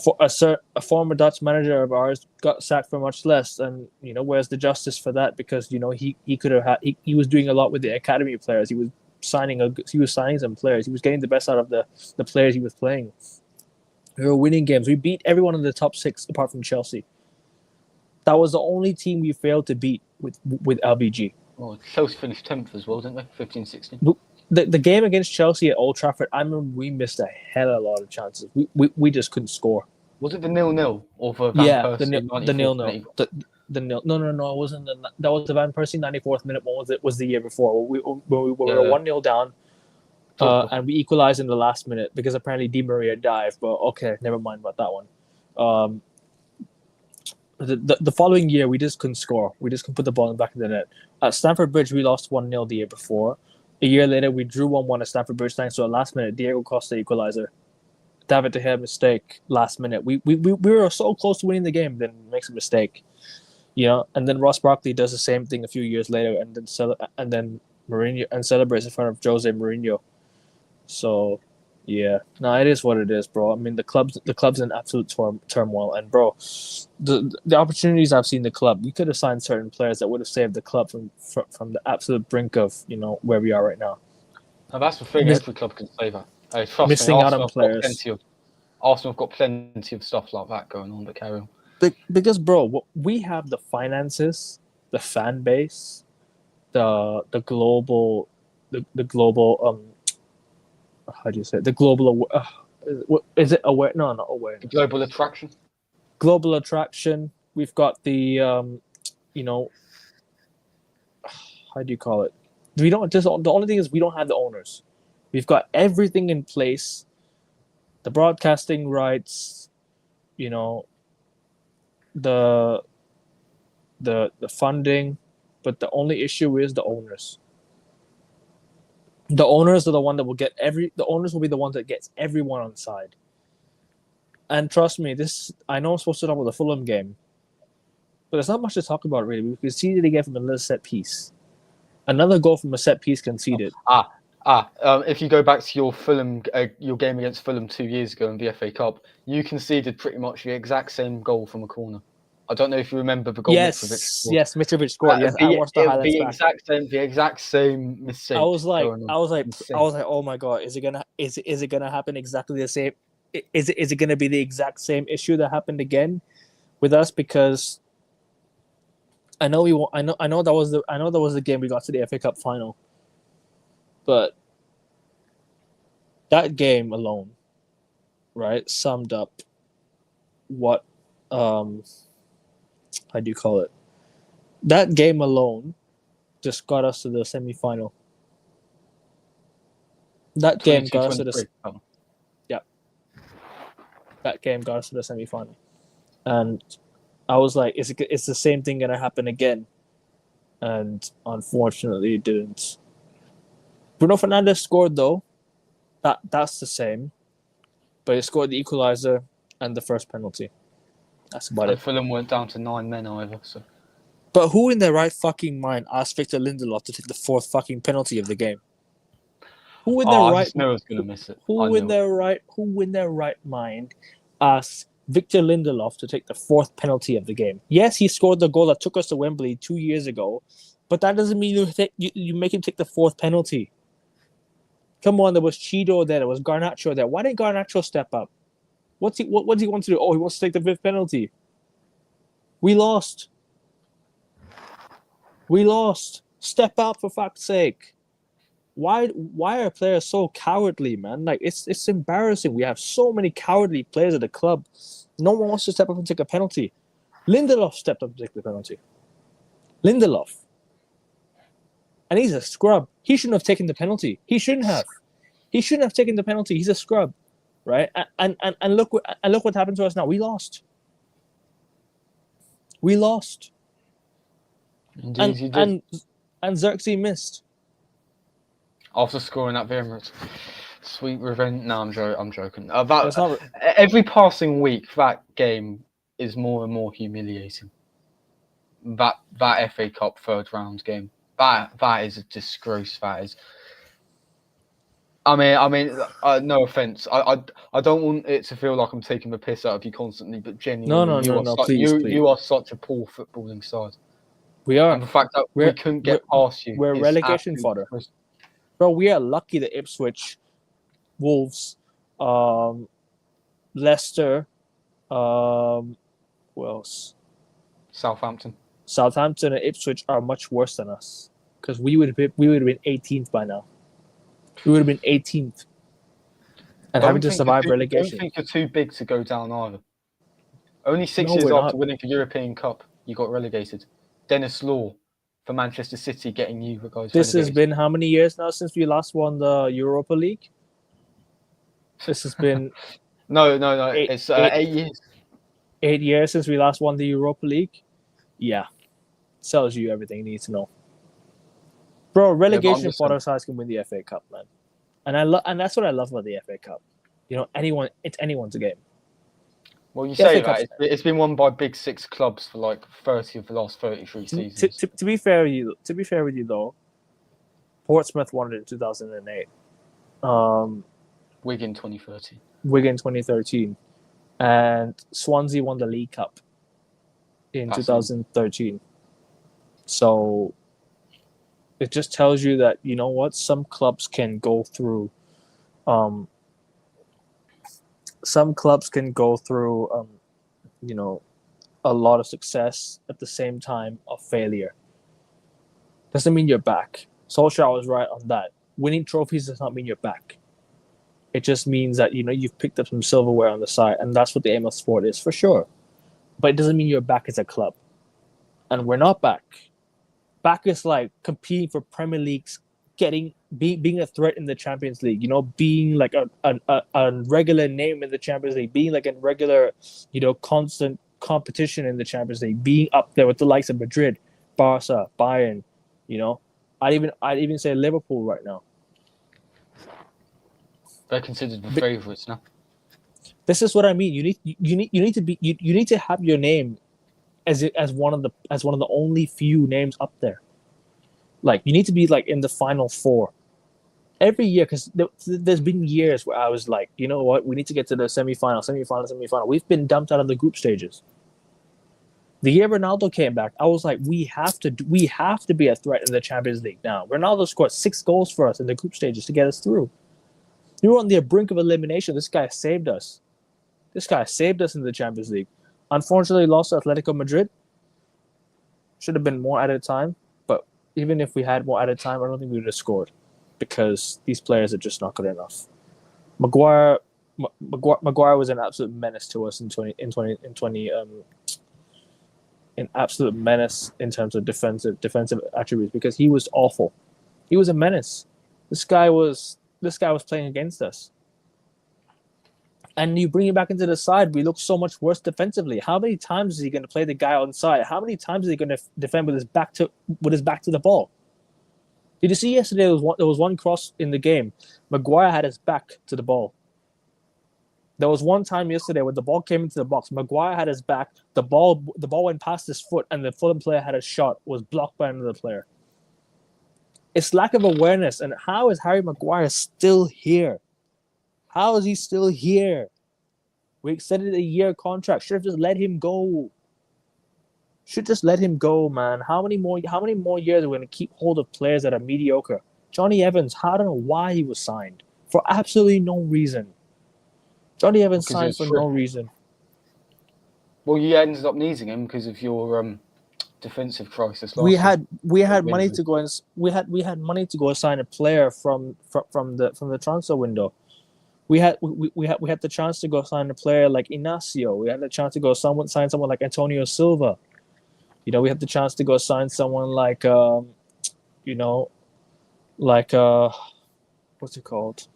former Dutch manager of ours got sacked for much less, and where's the justice for that? Because he could have he was doing a lot with the academy players. He was signing some players. He was getting the best out of the players he was playing. We were winning games. We beat everyone in the top 6 apart from Chelsea. That was the only team we failed to beat with LBG. Well, Chelsea finished 10th as well, didn't they? 15-16. The game against Chelsea at Old Trafford, I remember we missed a hell of a lot of chances. We just couldn't score. Was it the 0-0 or the Van Yeah, Persie the 0-0. The nil. No, it wasn't. That was the Van Persie 94th minute one. Was the year before when we were 1-0 down, and we equalized in the last minute because apparently Di Maria dived. But okay, never mind about that one. The following year we just couldn't score. We just couldn't put the ball in the back of the net. At Stamford Bridge we lost 1-0 the year before. A year later we drew 1-1 at Stamford Bridge thanks to a last minute Diego Costa equalizer. David De Gea mistake last minute. We were so close to winning the game, then makes a mistake, And then Ross Barkley does the same thing a few years later, and then Mourinho and celebrates in front of Jose Mourinho. So, yeah, no, it is what it is, bro. I mean, the club's in absolute turmoil, and bro, the opportunities I've seen the club, we could have signed certain players that would have saved the club from the absolute brink of where we are right now. Now that's the thing. Every club can say that. Hey, trust missing me, out on players. Arsenal have got plenty of stuff like that going on, but carry on. Because, bro, we have the finances, the fan base, the global, how do you say it? The global, is it aware? No, not aware. The global attraction. Global attraction. We've got the, how do you call it? We don't. Just the only thing is we don't have the owners. We've got everything in place, the broadcasting rights, the funding, but the only issue is the owners. The owners are the one that will get the owners will be the ones that gets everyone on side. And trust me, I know I'm supposed to talk about the Fulham game, but there's not much to talk about really. We conceded again from another set piece. Another goal from a set piece conceded. If you go back to your game against Fulham 2 years ago in the FA Cup, you conceded pretty much the exact same goal from a corner. I don't know if you remember the goal. Mitrovic scored. Yes, Mitrovic scored. Yes, I watched the highlights back. The exact same mistake. I was like, oh my god, is it gonna happen exactly the same? Is it gonna be the exact same issue that happened again with us? Because I know that was the game we got to the FA Cup final. But that game alone, right, summed up what how do you call it? That game alone just got us to the semi-final. That game got us to the That game got us to the semi-final. And I was like, is the same thing gonna happen again? And unfortunately it didn't. Bruno Fernandes scored though. That's the same. But he scored the equalizer and the first penalty. That's about it. Fulham went down to 9 men either. So. But who in their right fucking mind asked Victor Lindelof to take the fourth fucking penalty of the game? Who in their right? I just knew I was gonna miss it. Who in their right mind asked Victor Lindelof to take the fourth penalty of the game? Yes, he scored the goal that took us to Wembley 2 years ago, but that doesn't mean you make him take the fourth penalty. Come on, there was Cheeto there was Garnacho there. Why didn't Garnacho step up? What does he want to do? Oh, he wants to take the fifth penalty. We lost. Step up for fuck's sake. Why are players so cowardly, man? Like it's embarrassing. We have so many cowardly players at the club. No one wants to step up and take a penalty. Lindelof stepped up to take the penalty. Lindelof. And he's a scrub. He shouldn't have taken the penalty. He shouldn't have. He shouldn't have taken the penalty. He's a scrub. Right? And look what happened to us now. We lost. Indeed, and Xerxes missed. After scoring that very sweet revenge. No, I'm joking. Every passing week, that game is more and more humiliating. That FA Cup third round game. That is a disgrace. That is. I mean, no offense. I don't want it to feel like I'm taking the piss out of you constantly, but genuinely, no, please. You are such a poor footballing side. We are. And the fact that we couldn't get past you. We're relegation fodder. Bro, we are lucky that Ipswich, Wolves, Leicester, who else? Southampton. Southampton and Ipswich are much worse than us because we would have been 18th by now. We would have been 18th and having to survive relegation. Don't think you're too big to go down either. Only 6 No, years we're after not. winning the European Cup, you got relegated. Dennis Law for Manchester City getting you guys This relegated. has been how many years now since we last won the Europa League? This has been no. It's 8 years. 8 years since we last won the Europa League. Yeah, tells you everything you need to know, bro. Relegation fodder sides can win the FA Cup, man, and that's what I love about the FA Cup. You know, it's anyone's game. Well, you say that it's been won by big 6 clubs for like 30 of the last 33 seasons. To be fair with you though, Portsmouth won it in 2008. Wigan 2013. Wigan 2013, and Swansea won the League Cup in 2013. So it just tells you that, you know what, some clubs can go through you know, a lot of success at the same time of failure. Doesn't mean you're back. Solskjaer was right on that. Winning trophies does not mean you're back. It just means that, you know, you've picked up some silverware on the side, and that's what the aim of sport is, for sure. But it doesn't mean you're back as a club. And we're not back. Back is like competing for Premier Leagues, being a threat in the Champions League, you know, being like a regular name in the Champions League, being like a regular, you know, constant competition in the Champions League, being up there with the likes of Madrid, Barca, Bayern, you know. I'd even say Liverpool right now. They're considered the favourites now. This is what I mean. You need to have your name as one of the only few names up there. Like, you need to be like in the final 4 every year, because there's been years where I was like, you know what, we need to get to the semi-final. We've been dumped out of the group stages. The year Ronaldo came back, I was like, we have to be a threat in the Champions League now. Ronaldo scored 6 goals for us in the group stages to get us through. We were on the brink of elimination. This guy saved us. This guy saved us in the Champions League. Unfortunately, lost to Atletico Madrid. Should have been more at a time. But even if we had more at a time, I don't think we would have scored, because these players are just not good enough. Maguire was an absolute menace to us an absolute menace in terms of defensive attributes, because he was awful. He was a menace. This guy was playing against us. And you bring him back into the side, we look so much worse defensively. How many times is he going to play the guy on side? How many times is he going to defend with his back to the ball? Did you see yesterday there was one cross in the game? Maguire had his back to the ball. There was one time yesterday when the ball came into the box. Maguire had his back. The ball went past his foot, and the Fulham player had a shot, was blocked by another player. It's lack of awareness. And how is Harry Maguire still here? How is he still here? We extended a year contract. Should have just let him go. Should just let him go, man. How many more years are we going to keep hold of players that are mediocre? Johnny Evans, I don't know why he was signed. For absolutely no reason. Johnny Evans signed for no reason. Well, you ended up needing him because of your defensive crisis. We had money to go and we had money to go and sign a player from the transfer window. We had the chance to go sign a player like Inacio. We had the chance to go sign someone like Antonio Silva. You know, we had the chance to go sign someone like what's it called?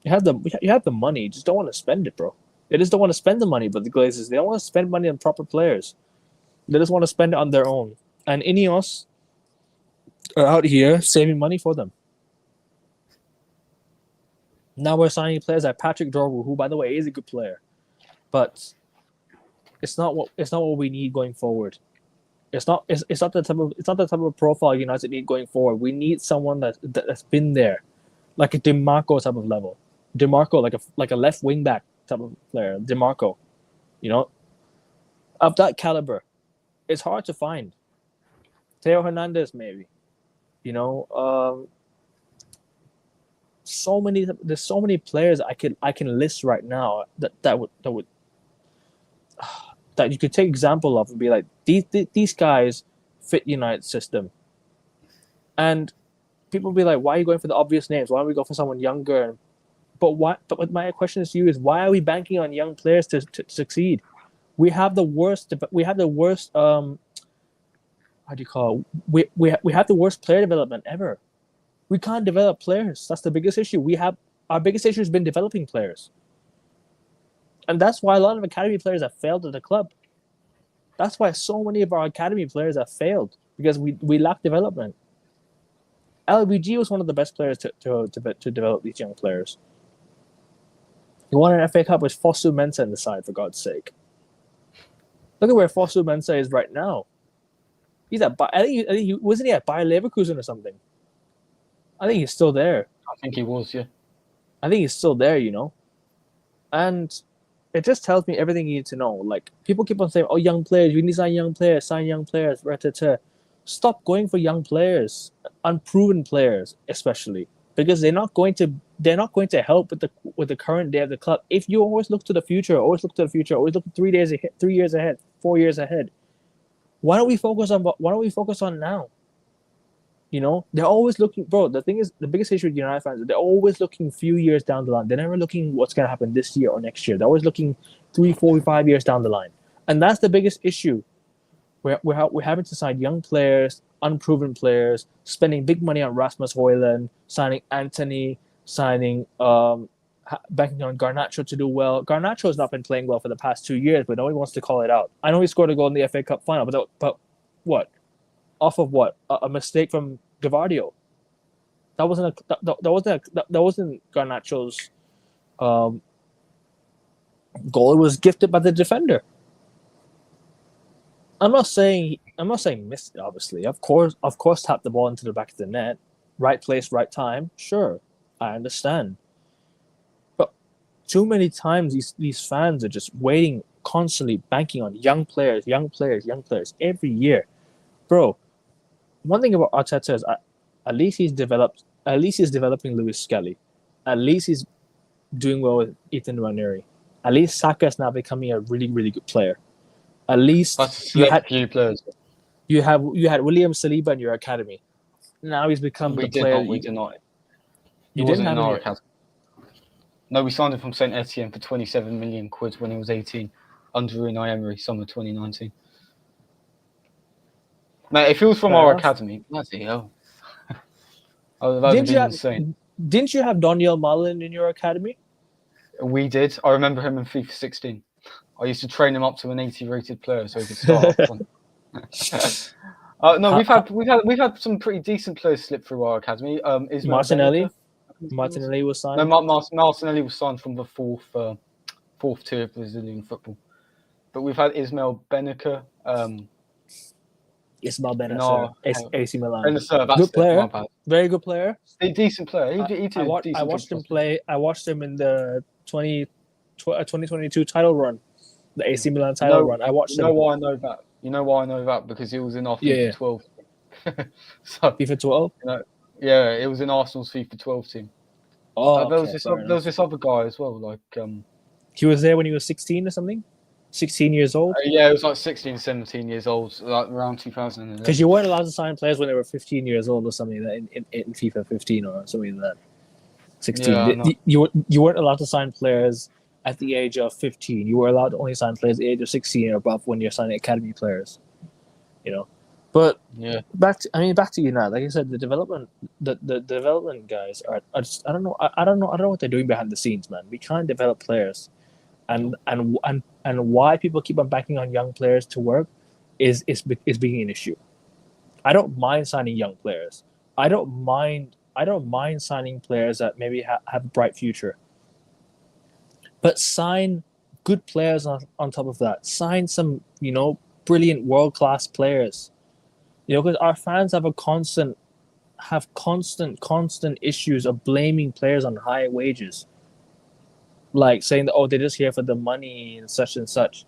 You have the money, you just don't want to spend it, bro. They just don't want to spend the money, but the Glazers, they don't want to spend money on proper players. They just want to spend it on their own. And Ineos are out here saving money for them. Now we're signing players like Patrick Dorgu, who, by the way, is a good player, but it's not what we need going forward. It's not the type of profile United need going forward. We need someone that's been there, like a DeMarco type of level. DeMarco, like a left wing back type of player. DeMarco, you know, of that caliber. It's hard to find. Theo Hernandez, maybe, you know. There's so many players I can list right now that would that you could take example of and be like, these guys fit United's system. And people be like, why are you going for the obvious names? Why don't we go for someone younger? But my question to you is, why are we banking on young players to succeed? We have the worst. How do you call it? We have the worst player development ever. We can't develop players. That's the biggest issue. Our biggest issue has been developing players, and that's why a lot of academy players have failed at the club. That's why so many of our academy players have failed, because we lack development. LBG was one of the best players to develop these young players. He won an FA Cup with Fosu Mensah in the side, for God's sake. Look at where Fosu Mensah is right now. He's at I think he wasn't he at Bayer Leverkusen or something. I think he's still there. I think he was, yeah. I think he's still there, and it just tells me everything you need to know. Like, people keep on saying, "Oh, young players, we need to sign young players." Stop going for young players, unproven players, especially, because they're not going to help with the current day of the club. If you always look to the future, always look 3 years ahead, 4 years ahead. Why don't we focus on now? They're always looking, bro. The thing is, the biggest issue with United fans is they're always looking few years down the line. They're never looking what's going to happen this year or next year. They're always looking 3, 4, 5 years down the line, and that's the biggest issue. We're having to sign young players, unproven players, spending big money on Rasmus Højlund, signing Anthony, banking on Garnacho to do well. Garnacho has not been playing well for the past 2 years, but nobody wants to call it out. I know he scored a goal in the FA Cup final, but what? Off of what? A mistake from Gavardio. That wasn't Garnacho's goal. It was gifted by the defender. I'm not saying missed it, obviously. Of course tap the ball into the back of the net. Right place, right time. Sure. I understand. But too many times these fans are just waiting, constantly banking on young players every year. Bro, one thing about Arteta is at least he's developing Lewis Skelly. At least he's doing well with Ethan Nwaneri. At least Saka is now becoming a really, really good player. At least you had few players. You had William Saliba in your academy. Now he's become the player. We did not. You didn't have our academy. No, we signed him from Saint Etienne for 27 million quid when he was 18, under Unai Emery, summer 2019. Mate, if he was from our academy, bloody hell. Didn't you have Daniel Malin in your academy? We did. I remember him in FIFA 16. I used to train him up to an 80 rated player so he could start up. No, we've had some pretty decent players slip through our academy. Martinelli was signed. No, Martinelli was signed from the fourth tier of Brazilian football. But we've had Ismail Benacer. Ismail Benacer, AC Milan. Benacer, good player, very good player. A decent player. I watched him play. I watched him in the 2022 title run. The AC Milan title run. I watched him. You know why I know that? Because he was in our FIFA 12. So, FIFA 12? Yeah, it was in Arsenal's FIFA 12 team. Oh, there was this other guy as well. He was there when he was 16 or something? 16 years old? Yeah, it was like 16, 17 years old, like around 2011. Because you weren't allowed to sign players when they were 15 years old or something in FIFA 15 or something like that. 16. Yeah, you weren't allowed to sign players at the age of 15. You were allowed to only sign players at the age of 16 or above when you're signing academy players. But back to United. Like I said, the development guys are just, I don't know what they're doing behind the scenes, man. We can't develop players, and why people keep on banking on young players to work is being an issue. I don't mind signing young players. I don't mind signing players that maybe have a bright future. But sign good players on top of that. Sign some, brilliant world-class players. Because our fans have constant issues of blaming players on high wages. Like saying that, they're just here for the money and such and such.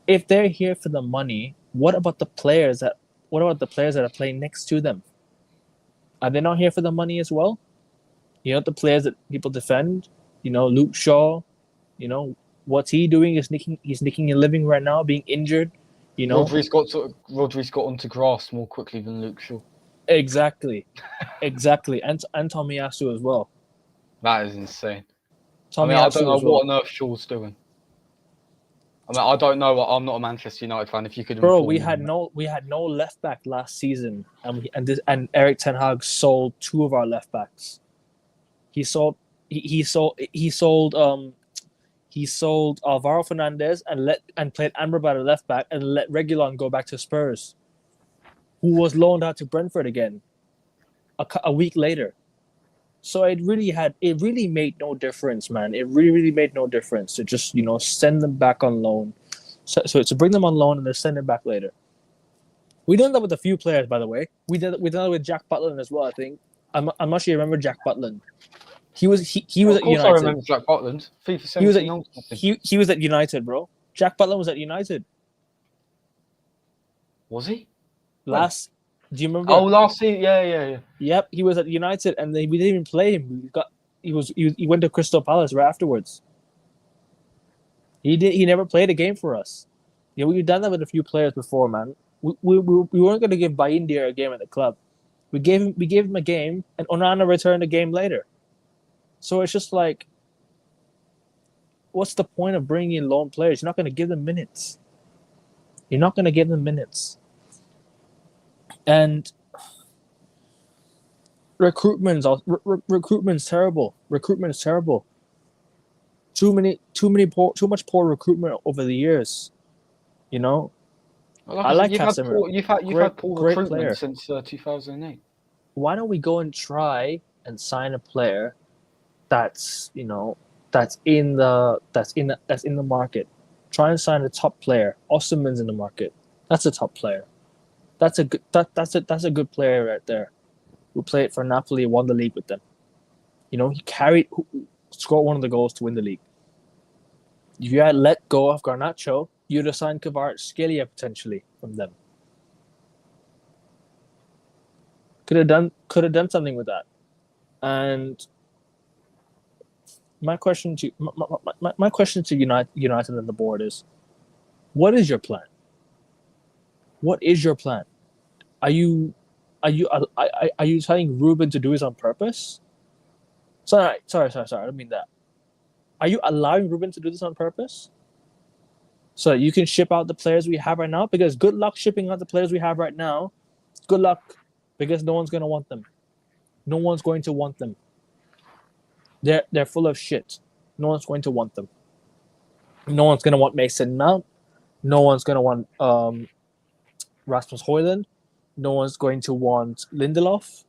If they're here for the money, what about the players that are playing next to them? Are they not here for the money as well? The players that people defend, Luke Shaw, What's he doing? He's nicking a living right now, being injured. You know Rodri's got onto grass more quickly than Luke Shaw. exactly, and Tomiyasu as well. That is insane. Tomiyasu I don't know as well. what on earth Shaw's doing. I don't know. I'm not a Manchester United fan. If you could, Bro, inform we me had no left back last season, and Eric Ten Hag sold two of our left backs. He sold Alvaro Fernandez and played Amrabat at left back and let Reguilon go back to Spurs, who was loaned out to Brentford again a week later. So it really made no difference, man. It really made no difference to just send them back on loan. So to bring them on loan and then send them back later. We done that with a few players, by the way. We did that with Jack Butland as well. I think I'm not sure you remember Jack Butland. He was at United. Of course, I remember Jack Butland. FIFA 17. He was at United, bro. Jack Butland was at United. Was he? Do you remember? Oh, last season, yeah. Yep, he was at United, and then we didn't even play him. He went to Crystal Palace right afterwards. He never played a game for us. Yeah, we've done that with a few players before, man. We weren't going to give Bayindir a game at the club. We gave him a game, and Onana returned a game later. So it's just like, what's the point of bringing in loan players? You're not going to give them minutes. And recruitment's terrible. Recruitment is terrible. Too much poor recruitment over the years. Well, I like Casemiro. You've had poor recruitment player. Since 2008. Why don't we go and try and sign a player that's in the market? Try and sign a top player. Osimhen's in the market. That's a top player. That's a good player right there. Who played for Napoli, won the league with them. He scored one of the goals to win the league. If you had let go of Garnacho, you'd have signed Kvaratskhelia potentially from them. Could have done something with that. And my question to United and the board is, what is your plan? What is your plan? Are you telling Ruben to do this on purpose? Sorry. I don't mean that. Are you allowing Ruben to do this on purpose? So you can ship out the players we have right now? Because good luck shipping out the players we have right now. Good luck, because no one's going to want them. No one's going to want them. They're full of shit. No one's going to want them. No one's going to want Mason Mount. No one's going to want Rasmus Højlund. No one's going to want Lindelof.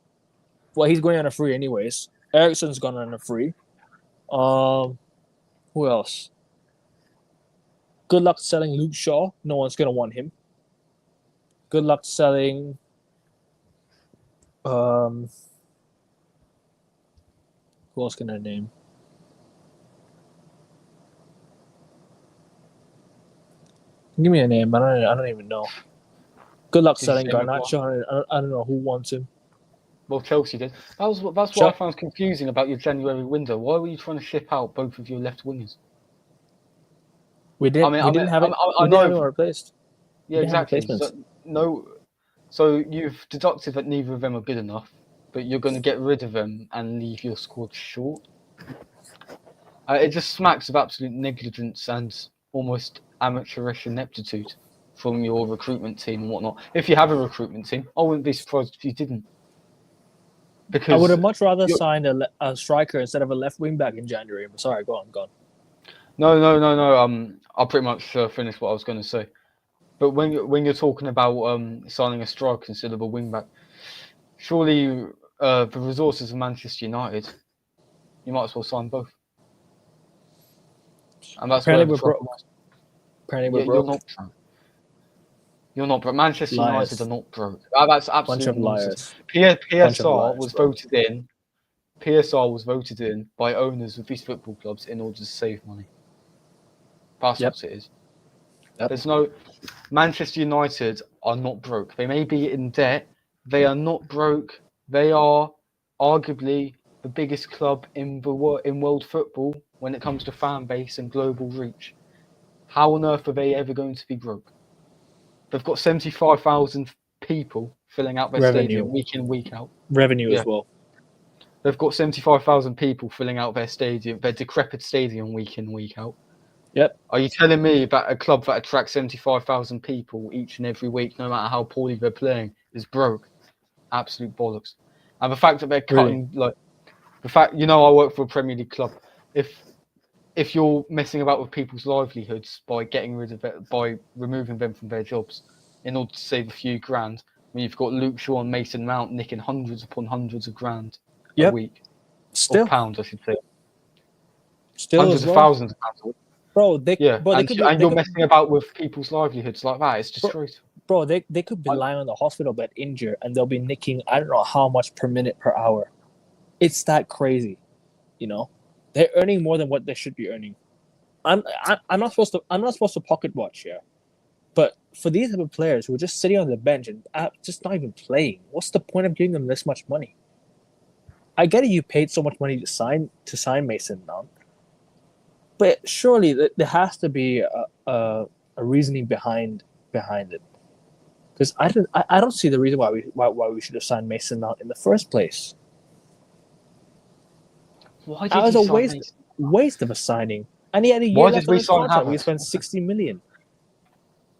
Well, he's going on a free anyways. Eriksen's gone on a free. Who else? Good luck selling Luke Shaw. No one's going to want him. Good luck selling who else can I name? Give me a name. I don't even know. Good luck selling Garnacho. I don't know who wants him. Well, Chelsea did. That's what I found confusing about your January window. Why were you trying to ship out both of your left wingers? We didn't have anyone replaced. Yeah, exactly. So you've deducted that neither of them are good enough, but you're going to get rid of them and leave your squad short. It just smacks of absolute negligence and almost amateurish ineptitude from your recruitment team and whatnot. If you have a recruitment team, I wouldn't be surprised if you didn't. Because I would have much rather signed a striker instead of a left wing back in January. I'm sorry, go on. No. I'll pretty much finish what I was going to say. But when you're talking about signing a striker instead of a wing back, surely the resources of Manchester United, you might as well sign both. And that's apparently we're broke. Apparently we're broke. You're not broke. Manchester United are not broke. That's absolute nonsense. PSR was voted in. PSR was voted in by owners of these football clubs in order to save money. That's what it is. Yep. There's no Manchester United are not broke. They may be in debt. They are not broke. They are arguably the biggest club in world football when it comes to fan base and global reach, how on earth are they ever going to be broke? They've got 75,000 people filling out their stadium week in, week out. Revenue as well. They've got 75,000 people filling out their stadium, their decrepit stadium week in, week out. Yep. Are you telling me that a club that attracts 75,000 people each and every week, no matter how poorly they're playing, is broke? Absolute bollocks. And the fact that they're cutting, I work for a Premier League club. If you're messing about with people's livelihoods by getting rid of it, by removing them from their jobs in order to save a few grand, when you've got Luke Shaw and Mason Mount nicking hundreds upon hundreds of grand a week. Or pounds, I should say. Still hundreds of thousands of pounds a week. Bro, you're messing about with people's livelihoods like that. It's disgraceful. Bro, they could be lying on the hospital bed injured, and they'll be nicking I don't know how much per minute per hour. It's that crazy, you know. They're earning more than what they should be earning. I'm not supposed to pocket watch here, but for these type of players who are just sitting on the bench and just not even playing, what's the point of giving them this much money? I get it, you paid so much money to sign Mason Mount, but surely there has to be a reasoning behind it. Because I don't see the reason why we should have signed Mason Mount in the first place. Why did that was a waste of a signing. And he had a year left on his contract. We spent 60 million.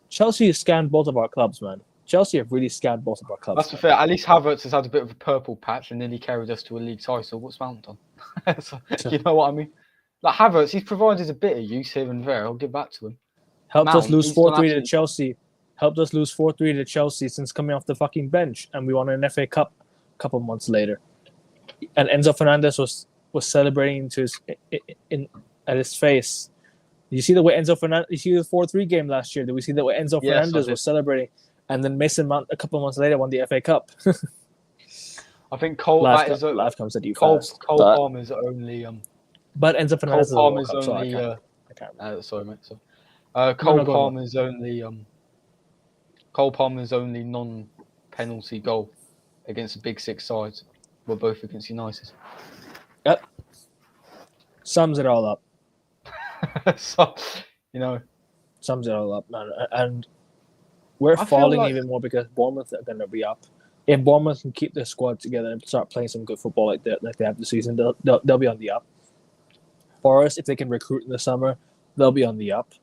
Chelsea has scammed both of our clubs, man. Chelsea have really scammed both of our clubs. That's fair. At least Havertz has had a bit of a purple patch and nearly carried us to a league title. What's Mount done? So, you know what I mean? Like Havertz, he's provided a bit of use here and there. I'll give that to him. Helped us lose 4-3 to Chelsea. Helped us lose 4-3 to Chelsea since coming off the fucking bench, and we won an FA Cup a couple months later. And Enzo Fernandez was celebrating at his face. You see the way Enzo Fernandez. You see the 4-3 game last year. Did we see the way Enzo Fernandez was celebrating? And then Mason Mount a couple months later won the FA Cup. I think Cole. Life comes at you fast. Cole Palmer's only. But Enzo Fernandez Cole Palmer's only. I can't. Sorry, mate. Sorry. Cole Palmer's only non-penalty goal against the Big Six sides were both against United. Yep. Sums it all up. So, sums it all up, man. And we're falling even more because Bournemouth are going to be up. If Bournemouth can keep their squad together and start playing some good football like they have this season, they'll be on the up. Forest, if they can recruit in the summer, they'll be on the up.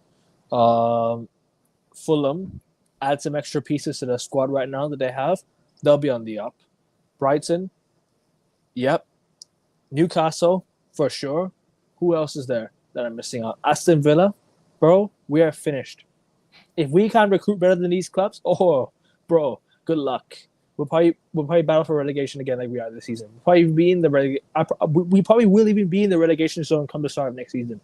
Fulham, add some extra pieces to the squad right now that they have, they'll be on the up. Brighton, yep. Newcastle, for sure. Who else is there that I'm missing out? Aston Villa, bro, we are finished. If we can't recruit better than these clubs, bro, good luck. We'll probably battle for relegation again like we are this season. We'll probably be in the we probably will even be in the relegation zone come the start of next season.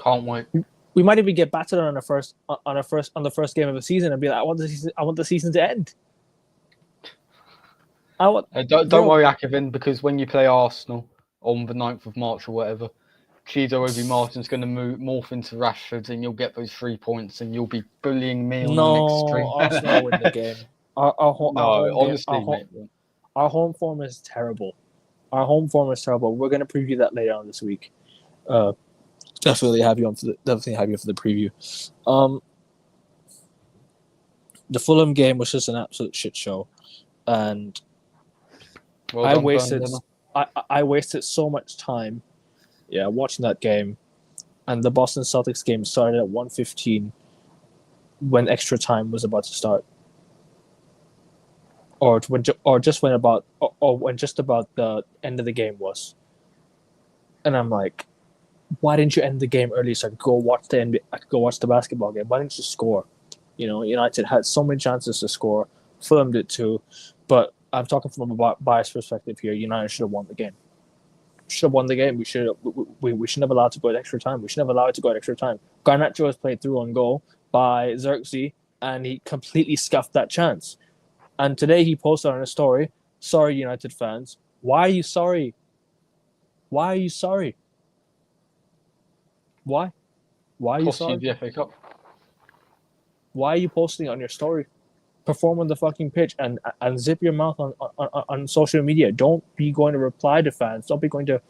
Can't wait. We might even get battered on the first game of the season and be like, I want the season to end. Don't worry, Akevin, because when you play Arsenal on the 9th of March or whatever, Chido Obi Martin's going to morph into Rashford and you'll get those 3 points and you'll be bullying me on the next stream. Arsenal win the game. Our home form is terrible. We're going to preview that later on this week. Definitely have you on for the preview. The Fulham game was just an absolute shit show, and I wasted so much time, watching that game. And the Boston Celtics game started at 1:15 when extra time was about to start, or when just about the end of the game was. And I'm like, why didn't you end the game early so I could go watch the basketball game? Why didn't you score? United had so many chances to score. Fulham did too, but I'm talking from a biased perspective here. United should have won the game. We shouldn't have allowed to go at extra time. We shouldn't have allowed it to go at extra time. Garnacho was played through on goal by Xerxes, and he completely scuffed that chance. And today he posted on his story, "Sorry, United fans. Why are you sorry? Why are you sorry? Why? Why are you sorry? The FA Cup. Why are you posting it on your story? Perform on the fucking pitch and zip your mouth on social media. Don't be going to reply to fans. Don't be going to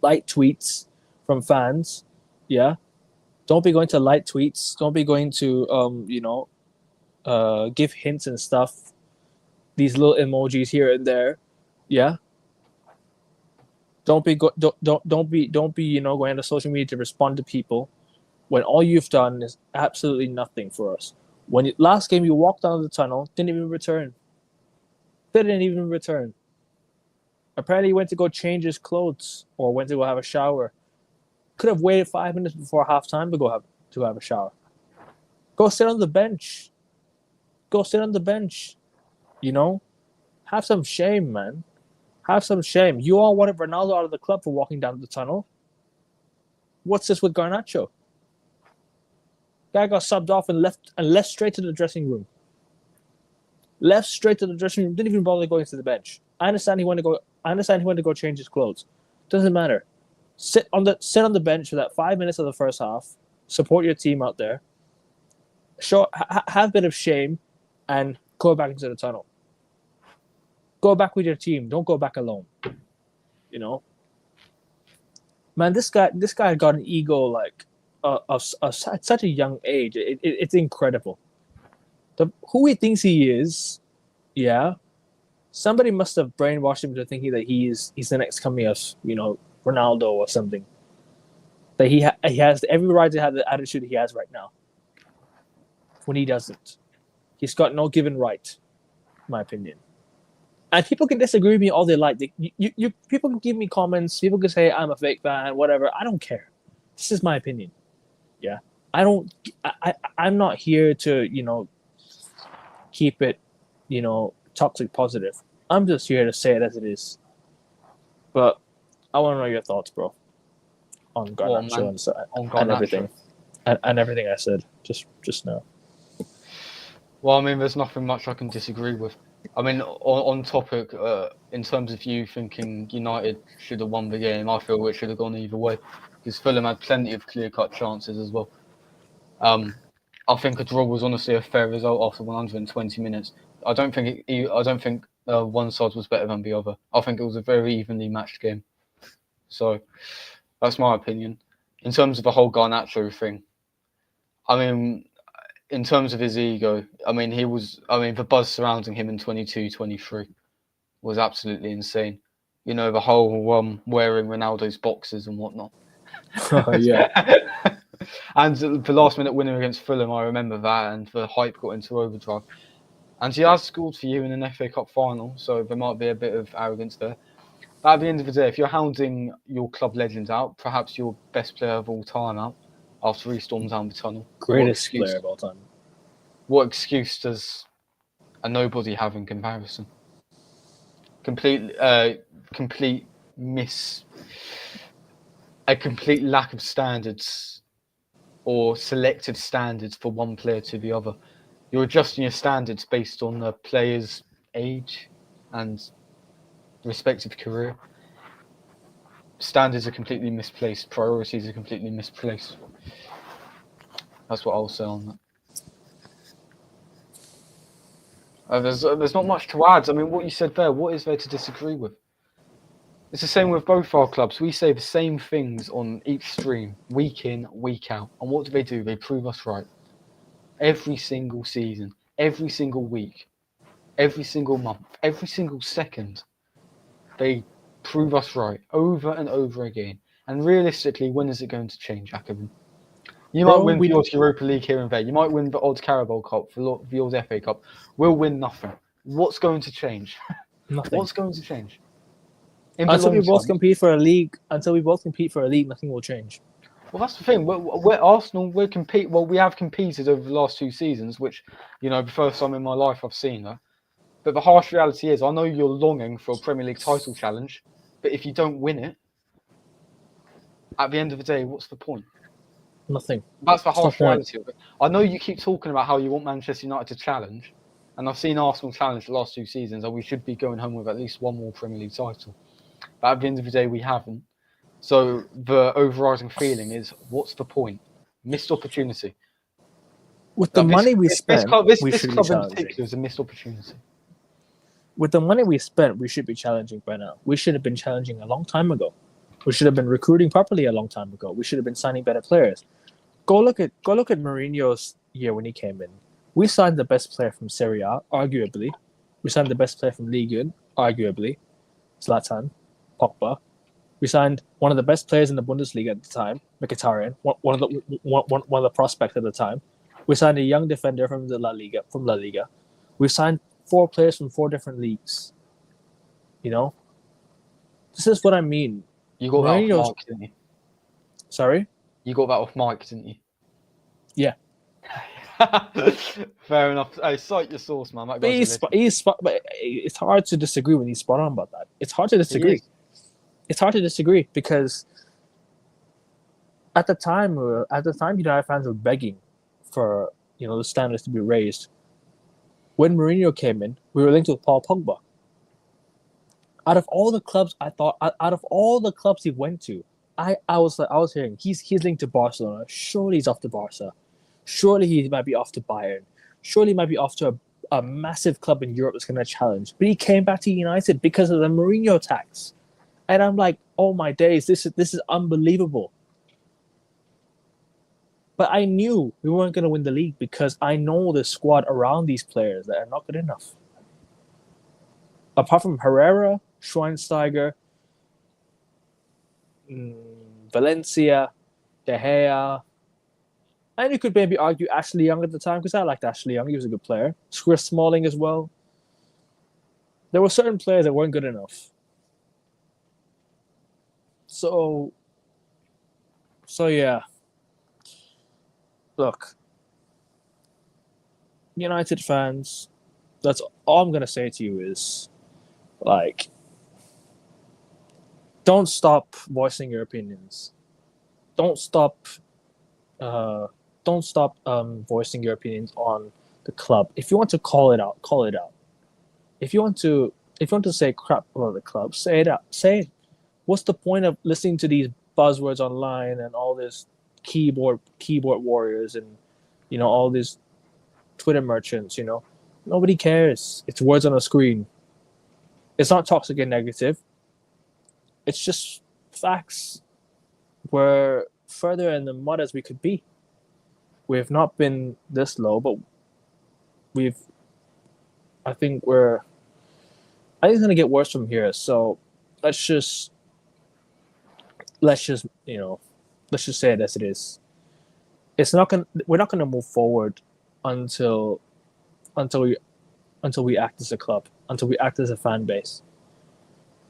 light tweets from fans. Yeah, don't be going to light tweets. Don't be going to give hints and stuff. These little emojis here and there. Yeah. Don't be going to social media to respond to people when all you've done is absolutely nothing for us. Last game you walked out of the tunnel, didn't even return. Apparently he went to go change his clothes or went to go have a shower. Could have waited 5 minutes before halftime to have a shower. Go sit on the bench. Have some shame, man. Have some shame. You all wanted Ronaldo out of the club for walking down the tunnel. What's this with Garnacho? Guy got subbed off and left straight to the dressing room. Didn't even bother going to the bench. I understand he wanted to go change his clothes. Doesn't matter. Sit on the bench for that 5 minutes of the first half. Support your team out there. Have a bit of shame, and go back into the tunnel. Go back with your team. Don't go back alone. Man, this guy got an ego like at such a young age. It's incredible. Who he thinks he is, yeah. Somebody must have brainwashed him to thinking that he's the next coming of Ronaldo or something. That he has every right to have the attitude he has right now. When he doesn't, he's got no given right, in my opinion. And people can disagree with me all they like. People can give me comments. People can say I'm a fake fan, whatever. I don't care. This is my opinion. Yeah, I'm not here to keep it toxic positive. I'm just here to say it as it is. But I want to know your thoughts, bro, on Garnacho and everything, and everything I said just now. Well, I mean, there's nothing much I can disagree with. I mean, on topic, in terms of you thinking United should have won the game, I feel it should have gone either way, because Fulham had plenty of clear-cut chances as well. I think a draw was honestly a fair result after 120 minutes. I don't think one side was better than the other. I think it was a very evenly matched game. So that's my opinion. In terms of the whole Garnacho thing, I mean, in terms of his ego, the buzz surrounding him in 22-23 was absolutely insane. The whole wearing Ronaldo's boxes and whatnot. Yeah. And the last minute winner against Fulham, I remember that, and the hype got into overdrive. And he has scored for you in an FA Cup final, so there might be a bit of arrogance there. But at the end of the day, if you're hounding your club legend out, perhaps your best player of all time out, after he storms down the tunnel. Greatest player of all time. What excuse does a nobody have in comparison? Complete lack of standards or selective standards for one player to the other. You're adjusting your standards based on the player's age and respective career. Standards are completely misplaced. Priorities are completely misplaced. That's what I'll say on that. There's not much to add. I mean, what you said there, what is there to disagree with? It's the same with both our clubs. We say the same things on each stream, week in, week out. And what do? They prove us right. Every single season, every single week, every single month, every single second. They prove us right over and over again. And realistically, when is it going to change, Jacobin? You might win the odd Europa League here and there. You might win the odd Carabao Cup, the odd FA Cup. We'll win nothing. What's going to change? Nothing. What's going to change? Until we both compete for a league, nothing will change. Well, that's the thing. We're Arsenal. We have competed over the last 2 seasons, which, the first time in my life I've seen that. But the harsh reality is, I know you're longing for a Premier League title challenge, but if you don't win it, at the end of the day, what's the point? Nothing. That's the harsh reality of it. I know you keep talking about how you want Manchester United to challenge, and I've seen Arsenal challenge the last 2 seasons, and we should be going home with at least one more Premier League title. But at the end of the day, we haven't. So the overriding feeling is, what's the point? Missed opportunity. With the money we spent, this club in particular is a missed opportunity. With the money we spent, we should be challenging by now. We should have been challenging a long time ago. We should have been recruiting properly a long time ago. We should have been signing better players. Go look at Mourinho's year when he came in. We signed the best player from Serie A, arguably. We signed the best player from Ligue 1, arguably. Zlatan, Pogba. We signed one of the best players in the Bundesliga at the time, Mkhitaryan, one of the prospects at the time. We signed a young defender from La Liga. We signed 4 players from 4 different leagues. You know, this is what I mean. You got that off Mike, didn't you? Sorry? You got that off Mike, didn't you? Yeah. Fair enough. Hey, cite your source, man. That but it's hard to disagree when he's spot on about that. It's hard to disagree. It's hard to disagree because at the time, United fans were begging for the standards to be raised. When Mourinho came in, we were linked with Paul Pogba. Out of all the clubs, he went to, I was hearing he's linked to Barcelona. Surely he's off to Barca. Surely he might be off to Bayern. Surely he might be off to a massive club in Europe that's going to challenge. But he came back to United because of the Mourinho tax. And I'm like, oh my days, this is unbelievable. But I knew we weren't going to win the league because I know the squad around these players that are not good enough. Apart from Herrera, Schweinsteiger, Valencia, De Gea, and you could maybe argue Ashley Young at the time because I liked Ashley Young. He was a good player. Chris Smalling as well. There were certain players that weren't good enough. So yeah. Look, United fans, that's all I'm going to say to you is, like, don't stop voicing your opinions. Don't stop voicing your opinions on the club. If you want to call it out, call it out. If you want to say crap about the club, say it out. Say it. What's the point of listening to these buzzwords online and all this keyboard warriors and all these Twitter merchants? Nobody cares. It's words on a screen. It's not toxic and negative. It's just facts. We're further in the mud as we could be. We have not been this low, but I think it's going to get worse from here. So let's just say it as it is. We're not going to move forward until we act as a club, until we act as a fan base.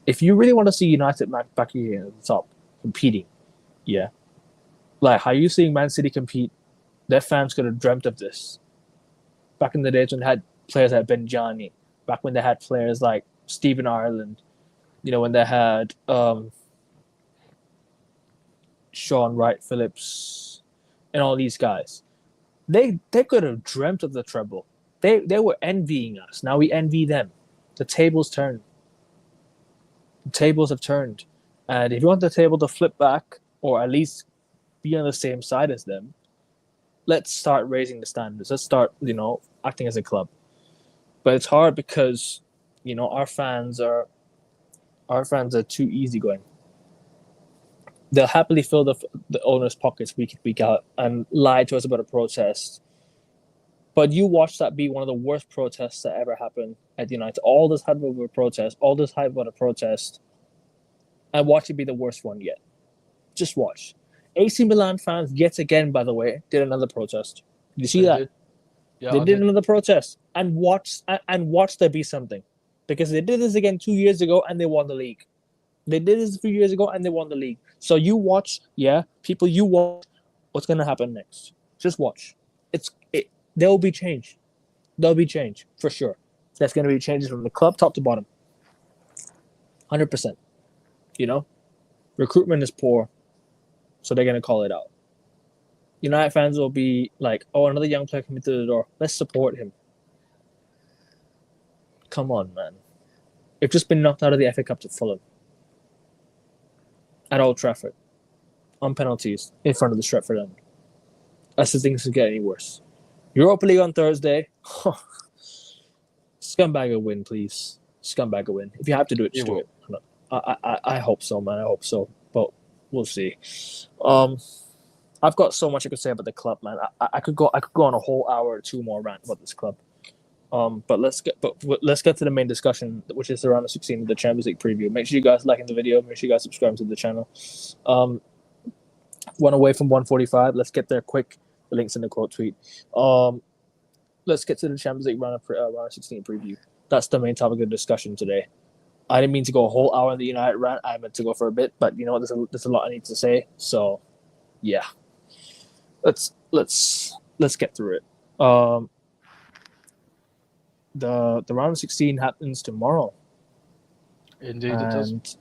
If you really want to see United back here at the top, competing, yeah. Like, how you seeing Man City compete? Their fans could have dreamt of this. Back in the days when they had players like Benjani, back when they had players like Stephen Ireland, when they had Sean Wright Phillips and all these guys. They could have dreamt of the treble. They were envying us. Now we envy them. The tables turn. The tables have turned. And if you want the table to flip back, or at least be on the same side as them, let's start raising the standards. Let's start, acting as a club. But it's hard because, our fans are too easygoing. They'll happily fill the owners' pockets week in, week out and lie to us about a protest. But you watch that be one of the worst protests that ever happened at United. All this hype about a protest, and watch it be the worst one yet. Just watch. AC Milan fans, yet again, by the way, did another protest. Did you see that? Yeah, they did another protest. And watch there be something. Because they did this again 2 years ago and they won the league. They did this a few years ago and they won the league. So you watch, people, you watch what's going to happen next. Just watch. There will be change. There'll be change, for sure. There's going to be changes from the club top to bottom. 100%. Recruitment is poor. So they're going to call it out. United fans will be like, oh, another young player coming through the door. Let's support him. Come on, man. They've just been knocked out of the FA Cup to Fulham. At Old Trafford. On penalties. In front of the Stretford end. That's the things could get any worse. Europa League on Thursday. Scumbag a win, please. Scumbag a win. If you have to do it, just do it. I hope so, man. I hope so. But we'll see. I've got so much I could say about the club, man. I could go on a whole hour or two more rant about this club. But let's get to the main discussion, which is the round of 16 of the Champions League preview. Make sure you guys liking the video. Make sure you guys subscribe to the channel. One away from 145. Let's get there quick. The link's in the quote tweet. Let's get to the Champions League round of 16 preview. That's the main topic of discussion today. I didn't mean to go a whole hour in the United rant. I meant to go for a bit, but you know what? There's a lot I need to say. So, yeah, let's get through it. The round of 16 happens tomorrow. Indeed, it does.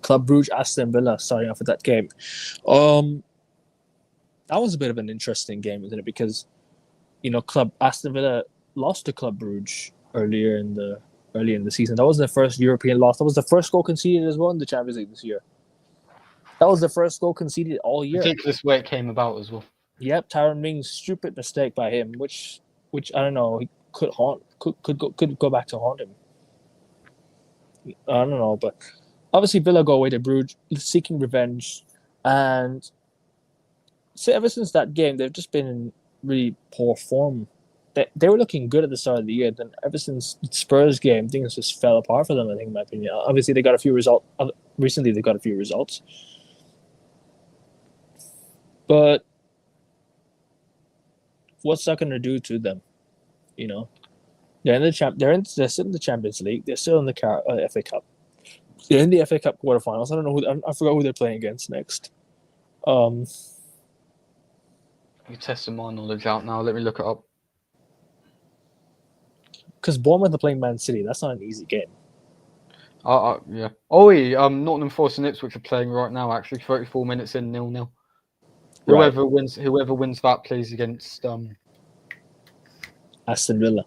Club Brugge, Aston Villa starting off with that game. That was a bit of an interesting game, isn't it? Because Aston Villa lost to Club Brugge early in the season. That was their first European loss. That was the first goal conceded as well in the Champions League this year. That was the first goal conceded all year. Ridiculous way it came about as well. Yep, Tyrone Mings, stupid mistake by him, which I don't know, he could go back to haunt him. I don't know, but obviously Villa go away to Bruges, seeking revenge, and so ever since that game, they've just been in really poor form. They were looking good at the start of the year, then ever since the Spurs game, things just fell apart for them, I think, in my opinion. Obviously, they got a few results. Recently, they got a few results. But what's that going to do to them? They're in the they're still in the Champions League. They're still in the FA Cup. They're in the FA Cup quarterfinals. I don't know I forgot who they're playing against next. You're testing my knowledge out now. Let me look it up. Because Bournemouth are playing Man City. That's not an easy game. Yeah. Nottingham Forest and Ipswich are playing right now. Actually, 34 minutes in, 0-0. Whoever wins that plays against Aston Villa.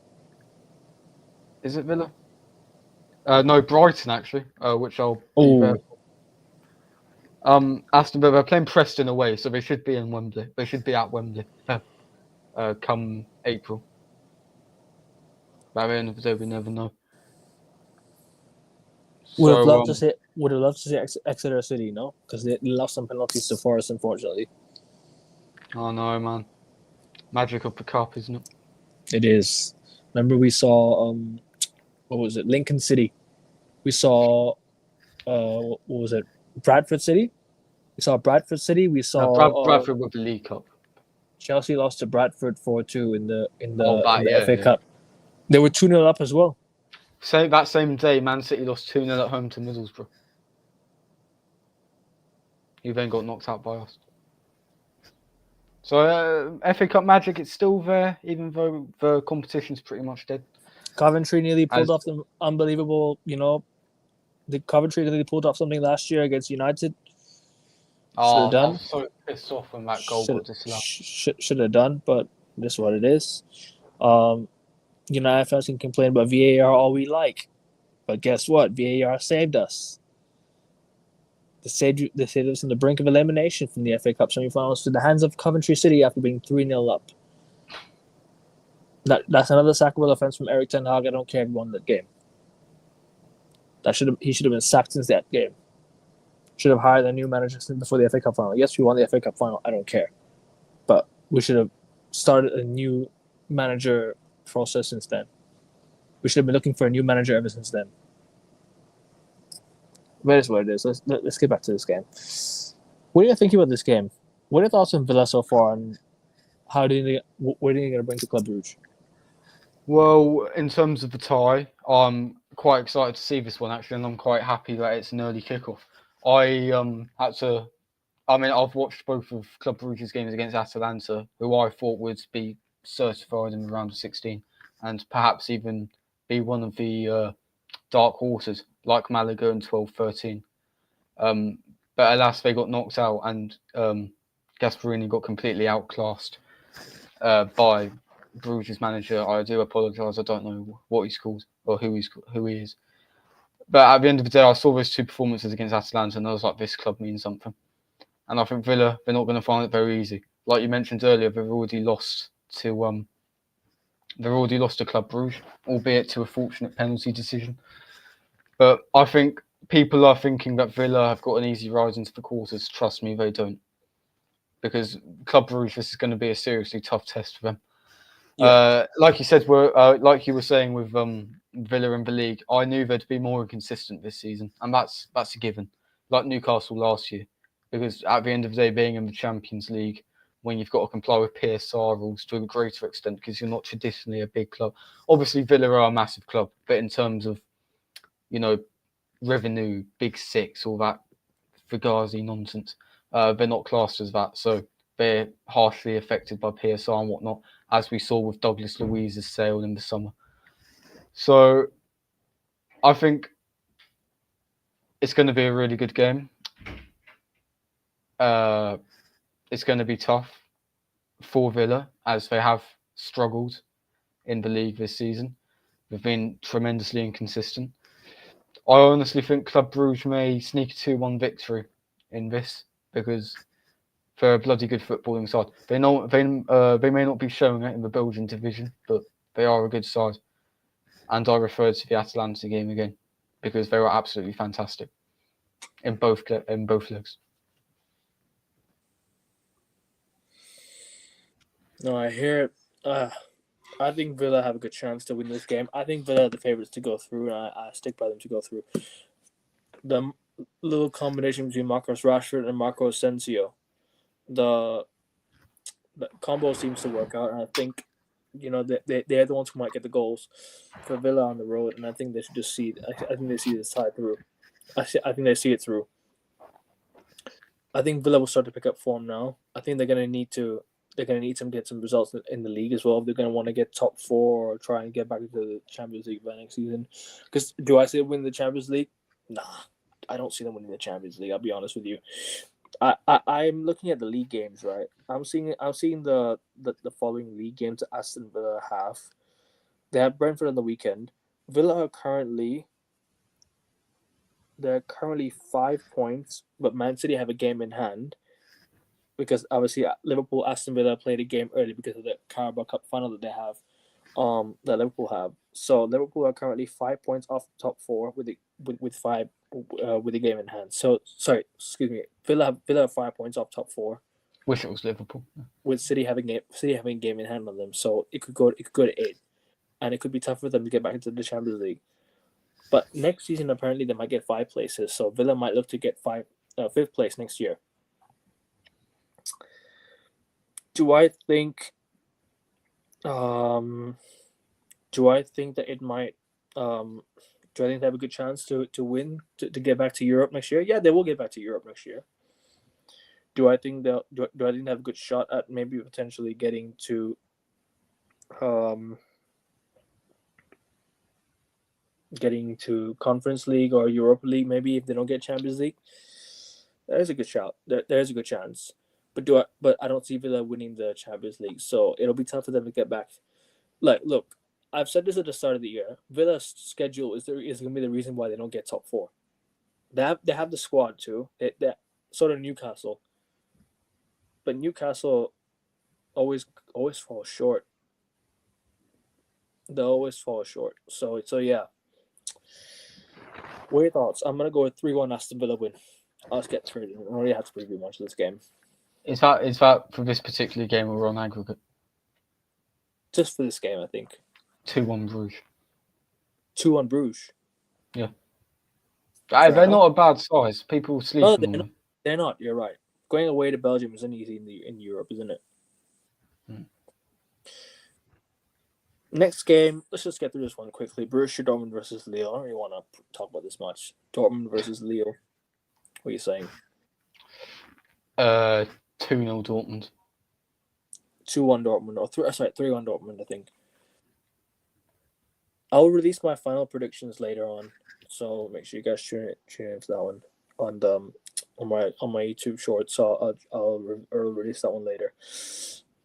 Is it Villa? No, Brighton actually. Which I'll. Aston Villa are playing Preston away, so they should be in Wembley. They should be at Wembley. Come April. But at the end of the day, we never know. Would have loved to see Exeter City, no? Because they lost some penalties to Forest, unfortunately. Oh no, man! Magic of the cup, isn't it? It is. Remember, we saw what was it? Lincoln City. We saw what was it? Bradford City. We saw Bradford City. We saw Bradford with the League Cup. Chelsea lost to Bradford 4-2 in the FA yeah. Cup. They were 2-0 up as well. That same day, Man City lost 2-0 at home to Middlesbrough. Who then got knocked out by us. So FA Cup magic, it's still there, even though the competition's pretty much dead. Coventry nearly pulled off the unbelievable, the Coventry nearly pulled off something last year against United. Should have done. I was so pissed off when that goal got disallowed. Should have done, but this is what it is. United fans can complain about VAR all we like, but guess what? VAR saved us. They saved us on the brink of elimination from the FA Cup semi-finals to the hands of Coventry City after being 3-0 up. That's another sackable offense from Eric Ten Hag. I don't care if he won that game. He should have been sacked since that game. Should have hired a new manager before the FA Cup final. Yes, we won the FA Cup final. I don't care. But we should have started a new manager process since then. We should have been looking for a new manager ever since then. But it's what it is. Let's get back to this game. What do you think about this game? What are your thoughts on Villa so far, and what do you think they're going to bring to Club Brugge? Well, in terms of the tie, I'm quite excited to see this one actually, and I'm quite happy that it's an early kickoff. I've watched both of Club Brugge's games against Atalanta, who I thought would be certified in the round of 16, and perhaps even be one of the dark horses like Malaga in 12-13. But alas, they got knocked out, and Gasperini got completely outclassed by Bruges' manager. I do apologise. I don't know what he's called or who he is. But at the end of the day, I saw those two performances against Atalanta, and I was like, this club means something. And I think Villa, they're not going to find it very easy. Like you mentioned earlier, they've already lost to Club Brugge, albeit to a fortunate penalty decision. But I think people are thinking that Villa have got an easy rise into the quarters. Trust me, they don't. Because Club Brugge, this is going to be a seriously tough test for them. Yeah. Like you said, like you were saying with Villa in the league, I knew they'd be more inconsistent this season, and that's a given. Like Newcastle last year, because at the end of the day, being in the Champions League, when you've got to comply with PSR rules to a greater extent, because you're not traditionally a big club. Obviously, Villa are a massive club, but in terms of revenue, Big Six, all that Fugazi nonsense, they're not classed as that, so they're harshly affected by PSR and whatnot, as we saw with Douglas Luiz's sale in the summer. So I think it's going to be a really good game. It's going to be tough for Villa, as they have struggled in the league this season. They've been tremendously inconsistent. I honestly think Club Brugge may sneak a 2-1 victory in this, because they're a bloody good footballing side. They may not be showing it in the Belgian division, but they are a good side. And I referred to the Atalanta game again, because they were absolutely fantastic in both legs. No, I hear. I think Villa have a good chance to win this game. I think Villa are the favourites to go through, and I stick by them to go through. The little combination between Marcos Rashford and Marco Asensio, the combo seems to work out, and I think they're the ones who might get the goals for Villa on the road, and I think they should just see. I think they see this side through. I think they see it through. I think Villa will start to pick up form now. I think they're going to need to get some results in the league as well. They're going to want to get top 4 or try and get back into the Champions League by next season. Because do I see them win the Champions League? Nah, I don't see them winning the Champions League. I'll be honest with you. I'm looking at the league games, right? I'm seeing the following league games that Aston Villa have. They have Brentford on the weekend. Villa are currently 5 points, but Man City have a game in hand, because obviously Liverpool, Aston Villa played a game early because of the Carabao Cup final that they have, that Liverpool have. So Liverpool are currently 5 points off the top 4 with the game in hand. So sorry, excuse me. Villa have 5 points off top 4. Wish it was Liverpool. With City having a game in hand on them, so it could go to 8, and it could be tough for them to get back into the Champions League. But next season, apparently, they might get 5 places. So Villa might look to get 5th place next year. Do I think that it might? Do I think they have a good chance to win to get back to Europe next year? Yeah, they will get back to Europe next year. Do I think they have a good shot at maybe potentially getting to Conference League or Europa League, maybe, if they don't get Champions League? There's a good shot. There's a good chance. But I don't see Villa winning the Champions League, so it'll be tough for them to get back. Like, look, I've said this at the start of the year. Villa's schedule is going to be the reason why they don't get top 4. They have the squad too. They sort of Newcastle, but Newcastle always falls short. They always fall short. So yeah. What are your thoughts? I'm gonna go with 3-1 Aston Villa win. Let's get through it. I don't really have to preview much of this game. Is that for this particular game or on aggregate? Just for this game, I think. 2-1 Bruges. 2-1 Bruges. Yeah. They're not a bad size. People sleep on them. They're not. You're right. Going away to Belgium isn't easy in Europe, isn't it? Next game, let's just get through this one quickly. Borussia Dortmund versus Lille. I don't really want to talk about this much. Dortmund versus Lille. What are you saying? 2-0 Dortmund. 2-1 Dortmund. Or 3-1 Dortmund, I think. I'll release my final predictions later on, so make sure you guys tune in for that one on my YouTube short. So I'll release that one later.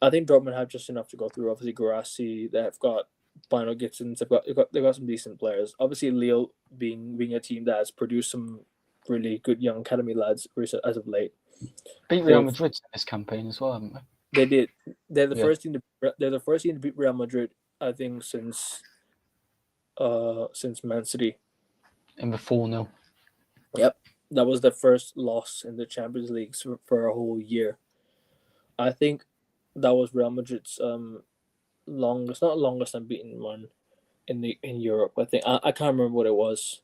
I think Dortmund have just enough to go through. Obviously, Guirassy, they've got Bino Gibson, they've got some decent players. Obviously, Lille being a team that has produced some really good young academy lads as of late. Beat Real Madrid in this campaign as well, haven't they? They did. They're the first team to beat Real Madrid, I think, since Man City. In the 4-0. Yep, that was the first loss in the Champions League for a whole year. I think that was Real Madrid's longest, not longest unbeaten run in Europe. I think I can't remember what it was,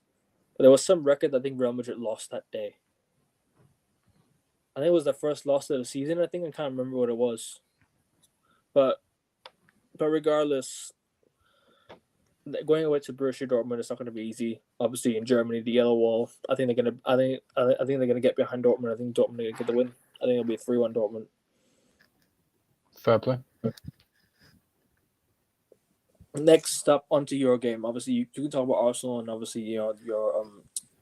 but there was some record I think Real Madrid lost that day. I think it was the first loss of the season. I think I can't remember what it was, but regardless, going away to Borussia Dortmund is not going to be easy. Obviously, in Germany, the yellow wall. I think they're gonna. I think they're gonna get behind Dortmund. I think Dortmund are gonna get the win. I think it'll be 3-1 Dortmund. Fair play. Next up, onto your game. Obviously, you can talk about Arsenal and obviously your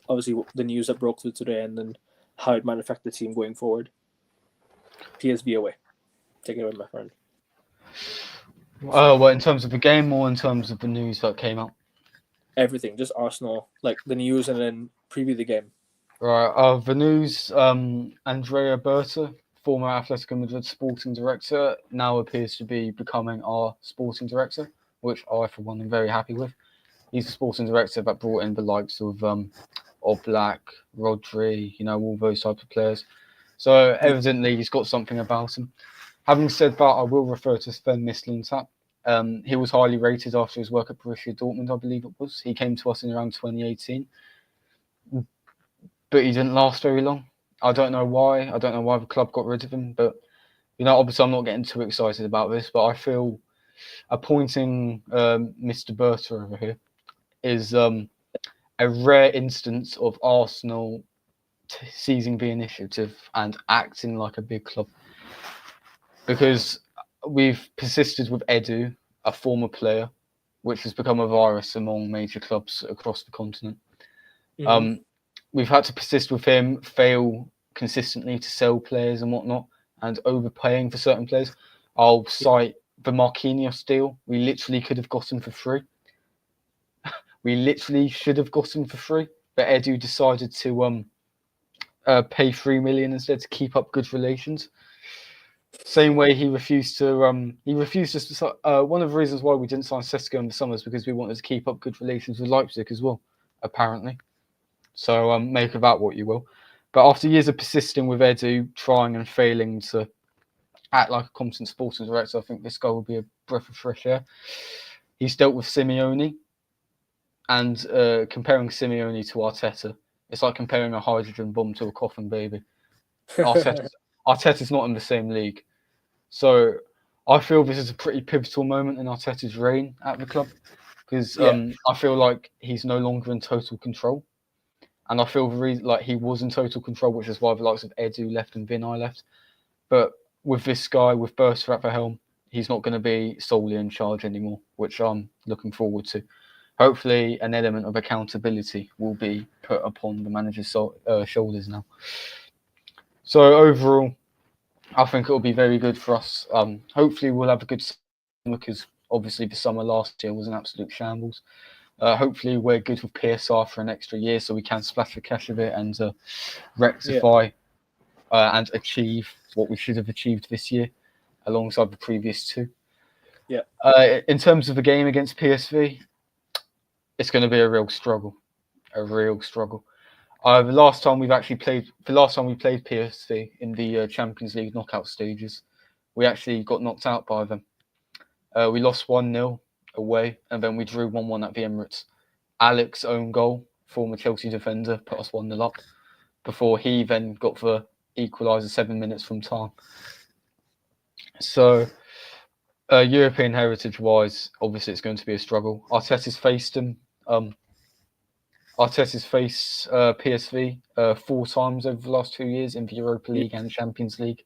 obviously the news that broke through today and then how it might affect the team going forward. PSV away. Take it away, my friend. Well, in terms of the game or in terms of the news that came out? Everything, just Arsenal, like the news and then preview the game. Right. The news. Andrea Berta, former Atletico Madrid sporting director, now appears to be becoming our sporting director, which I, for one, am very happy with. He's the sporting director that brought in the likes of Oblak, Rodri, all those types of players. So evidently he's got something about him. Having said that, I will refer to Sven Mislintat. He was highly rated after his work at Borussia Dortmund, I believe it was. He came to us in around 2018, but he didn't last very long. I don't know why. I don't know why the club got rid of him, but obviously I'm not getting too excited about this, but I feel appointing Mr. Berta over here is a rare instance of Arsenal seizing the initiative and acting like a big club. Because we've persisted with Edu, a former player, which has become a virus among major clubs across the continent. Mm-hmm. We've had to persist with him, fail consistently to sell players and whatnot, and overpaying for certain players. I'll cite the Marquinhos deal. We literally could have got him for free. We literally should have got him for free, but Edu decided to pay 3 million instead to keep up good relations. Same way he refused to. One of the reasons why we didn't sign Sesko in the summer is because we wanted to keep up good relations with Leipzig as well, apparently. So make of that what you will. But after years of persisting with Edu, trying and failing to act like a competent sporting director, I think this guy will be a breath of fresh air. He's dealt with Simeone, and comparing Simeone to Arteta, it's like comparing a hydrogen bomb to a coffin baby. Arteta's not in the same league. So I feel this is a pretty pivotal moment in Arteta's reign at the club because I feel like he's no longer in total control. And I feel like he was in total control, which is why the likes of Edu left and Vinay left. But with this guy, with Berta at the helm, he's not going to be solely in charge anymore, which I'm looking forward to. Hopefully, an element of accountability will be put upon the manager's shoulders now. So overall, I think it will be very good for us. Hopefully, we'll have a good summer because obviously the summer last year was an absolute shambles. Hopefully, we're good with PSR for an extra year so we can splash the cash a bit and rectify and achieve what we should have achieved this year alongside the previous two. Yeah. In terms of the game against PSV, it's going to be a real struggle. The last time we played PSV in the Champions League knockout stages, we actually got knocked out by them. We lost 1-0 away, and then we drew 1-1 at the Emirates. Alex's own goal, former Chelsea defender, put us 1-0 up before he then got the equaliser 7 minutes from time. So, European heritage-wise, obviously it's going to be a struggle. Arteta's faced him. Arteta's faced PSV 4 times over the last 2 years in the Europa League and Champions League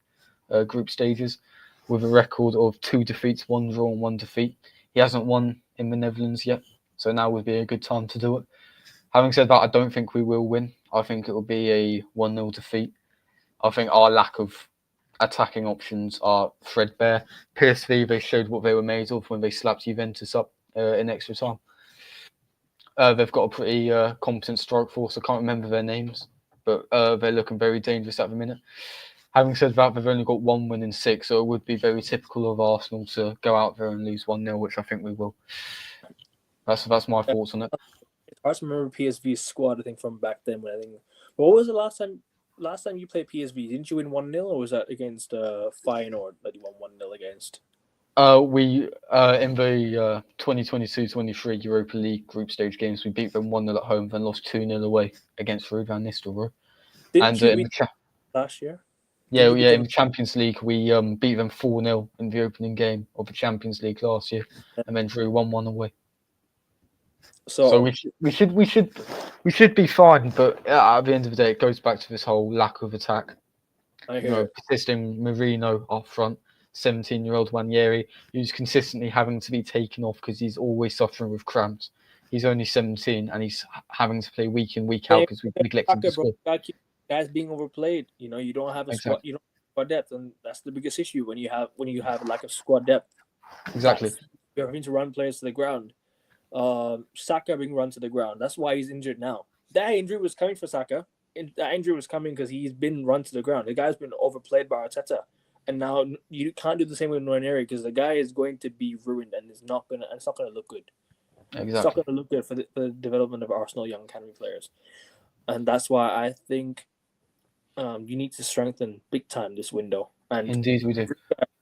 group stages, with a record of 2 defeats, 1 draw and 1 defeat. He hasn't won in the Netherlands yet, so now would be a good time to do it. Having said that, I don't think we will win. I think it will be a 1-0 defeat. I think our lack of attacking options are threadbare. PSV, they showed what they were made of when they slapped Juventus up in extra time. They've got a pretty competent strike force. I can't remember their names, but they're looking very dangerous at the minute. Having said that, they've only got 1 win in 6, so it would be very typical of Arsenal to go out there and lose 1-0, which I think we will. That's my thoughts on it. hard to remember PSV's squad. I think from back then when I think. But what was the last time? Last time you played PSV, didn't you win 1-0, or was that against Feyenoord that you won 1-0 against? We in the 2022-23 Europa League group stage games, we beat them 1-0 at home, then lost 2-0 away against Ruud van Nistelrooy. Didn't you win last year? Yeah, in the Champions League, we beat them 4-0 in the opening game of the Champions League last year, and then drew 1-1 away. So we should be fine, but at the end of the day, it goes back to this whole lack of attack. Persisting Marino up front, 17-year-old Wanyeri, who's consistently having to be taken off because he's always suffering with cramps. He's only 17 and he's having to play week in, week out because we neglected the squad. Guys being overplayed. You don't have a squad. You don't have squad depth, and that's the biggest issue when you have lack of squad depth. Exactly. You're having to run players to the ground. Saka being run to the ground. That's why he's injured now. That injury was coming for Saka. That injury was coming because he's been run to the ground. The guy's been overplayed by Arteta, and now you can't do the same with Nwaneri because the guy is going to be ruined, and it's not gonna look good. Exactly. It's not gonna look good for the development of Arsenal young academy players, and that's why I think you need to strengthen big time this window. And indeed, we do.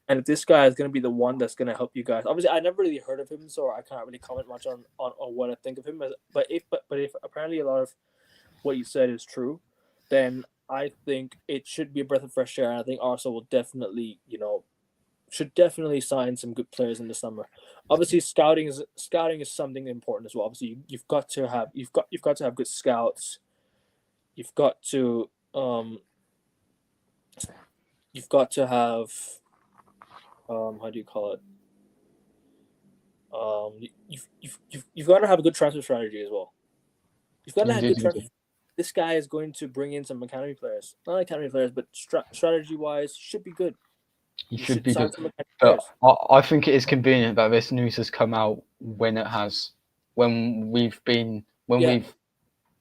And if this guy is going to be the one that's going to help you guys, obviously I never really heard of him, so I can't really comment much on what I think of him. But if apparently a lot of what you said is true, then I think it should be a breath of fresh air. And I think Arsenal will definitely, should definitely sign some good players in the summer. Obviously, scouting is something important as well. Obviously, you've got to have good scouts. You've got to have how do you call it? You've got to have a good transfer strategy as well. You've got to have good transfer. This guy is going to bring in some academy players, not academy players, but strategy wise should be good. He should be good. But I think it is convenient that this news has come out when it has, when we've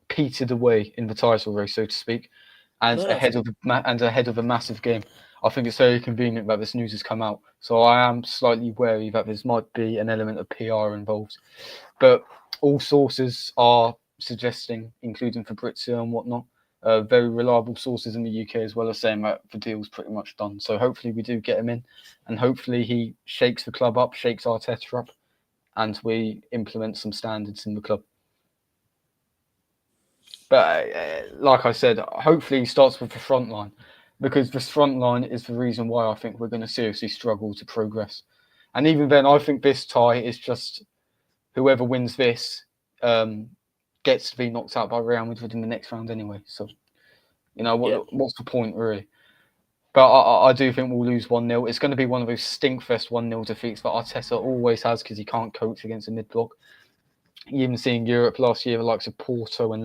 petered away in the title race, so to speak, and ahead of a massive game. I think it's very convenient that this news has come out. So I am slightly wary that there might be an element of PR involved. But all sources are suggesting, including Fabrizio and whatnot, very reliable sources in the UK as well, as saying that the deal's pretty much done. So hopefully we do get him in, and hopefully he shakes the club up, shakes Arteta up, and we implement some standards in the club. But like I said, hopefully he starts with the front line, because this front line is the reason why I think we're going to seriously struggle to progress. And even then, I think this tie is just whoever wins this gets to be knocked out by Real Madrid in the next round anyway. So, what's the point, really? But I do think we'll lose 1-0. It's going to be one of those stinkfest 1-0 defeats that Arteta always has because he can't coach against a mid-block. You even seen Europe last year, the likes of Porto and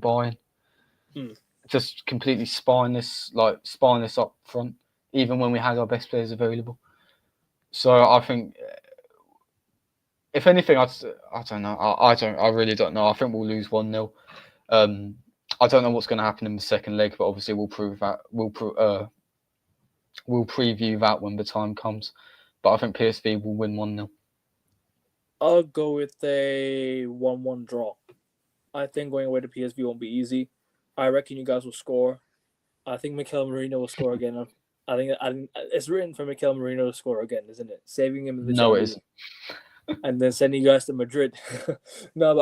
Bayern. Just completely spineless up front, even when we had our best players available. So I think, if anything, I don't know. I really don't know. I think we'll lose 1-0. I don't know what's going to happen in the second leg, but obviously we'll prove that. We'll preview that when the time comes. But I think PSV will win 1-0. I'll go with a 1-1 draw. I think going away to PSV won't be easy. I reckon you guys will score. I think Mikel Merino will score again. I think it's written for Mikel Merino to score again, isn't it? Saving him in the Champions League. And then sending you guys to Madrid. No,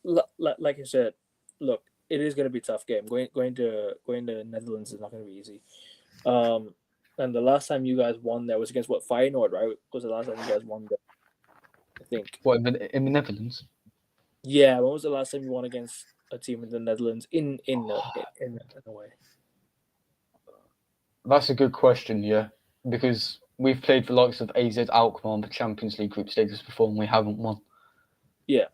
but like I said, look, it is going to be a tough game. Going to Netherlands is not going to be easy. And the last time you guys won there was against Feyenoord, right? Was the last time you guys won there? I think. What, in the Netherlands? Yeah, when was the last time you won against a team in the Netherlands in a way? That's a good question, yeah, because we've played the likes of AZ Alkmaar in the Champions League group stages before, and we haven't won. Yeah,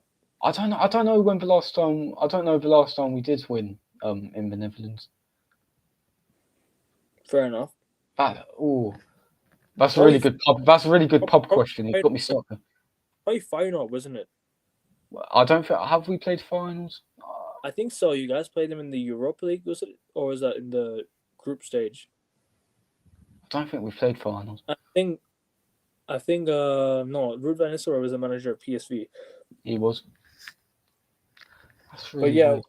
I don't know when the last time. I don't know the last time we did win in the Netherlands. Fair enough. That's a really good pub. That's a really good pub question. You've got me stuck. Probably Feyenoord, wasn't it? I don't think. Have we played finals? I think so. You guys played them in the Europa League, was it, or was that in the group stage? I don't think we played finals. I think. No. Ruud van Nistelrooy was the manager of PSV. He was. That's But really yeah, weird.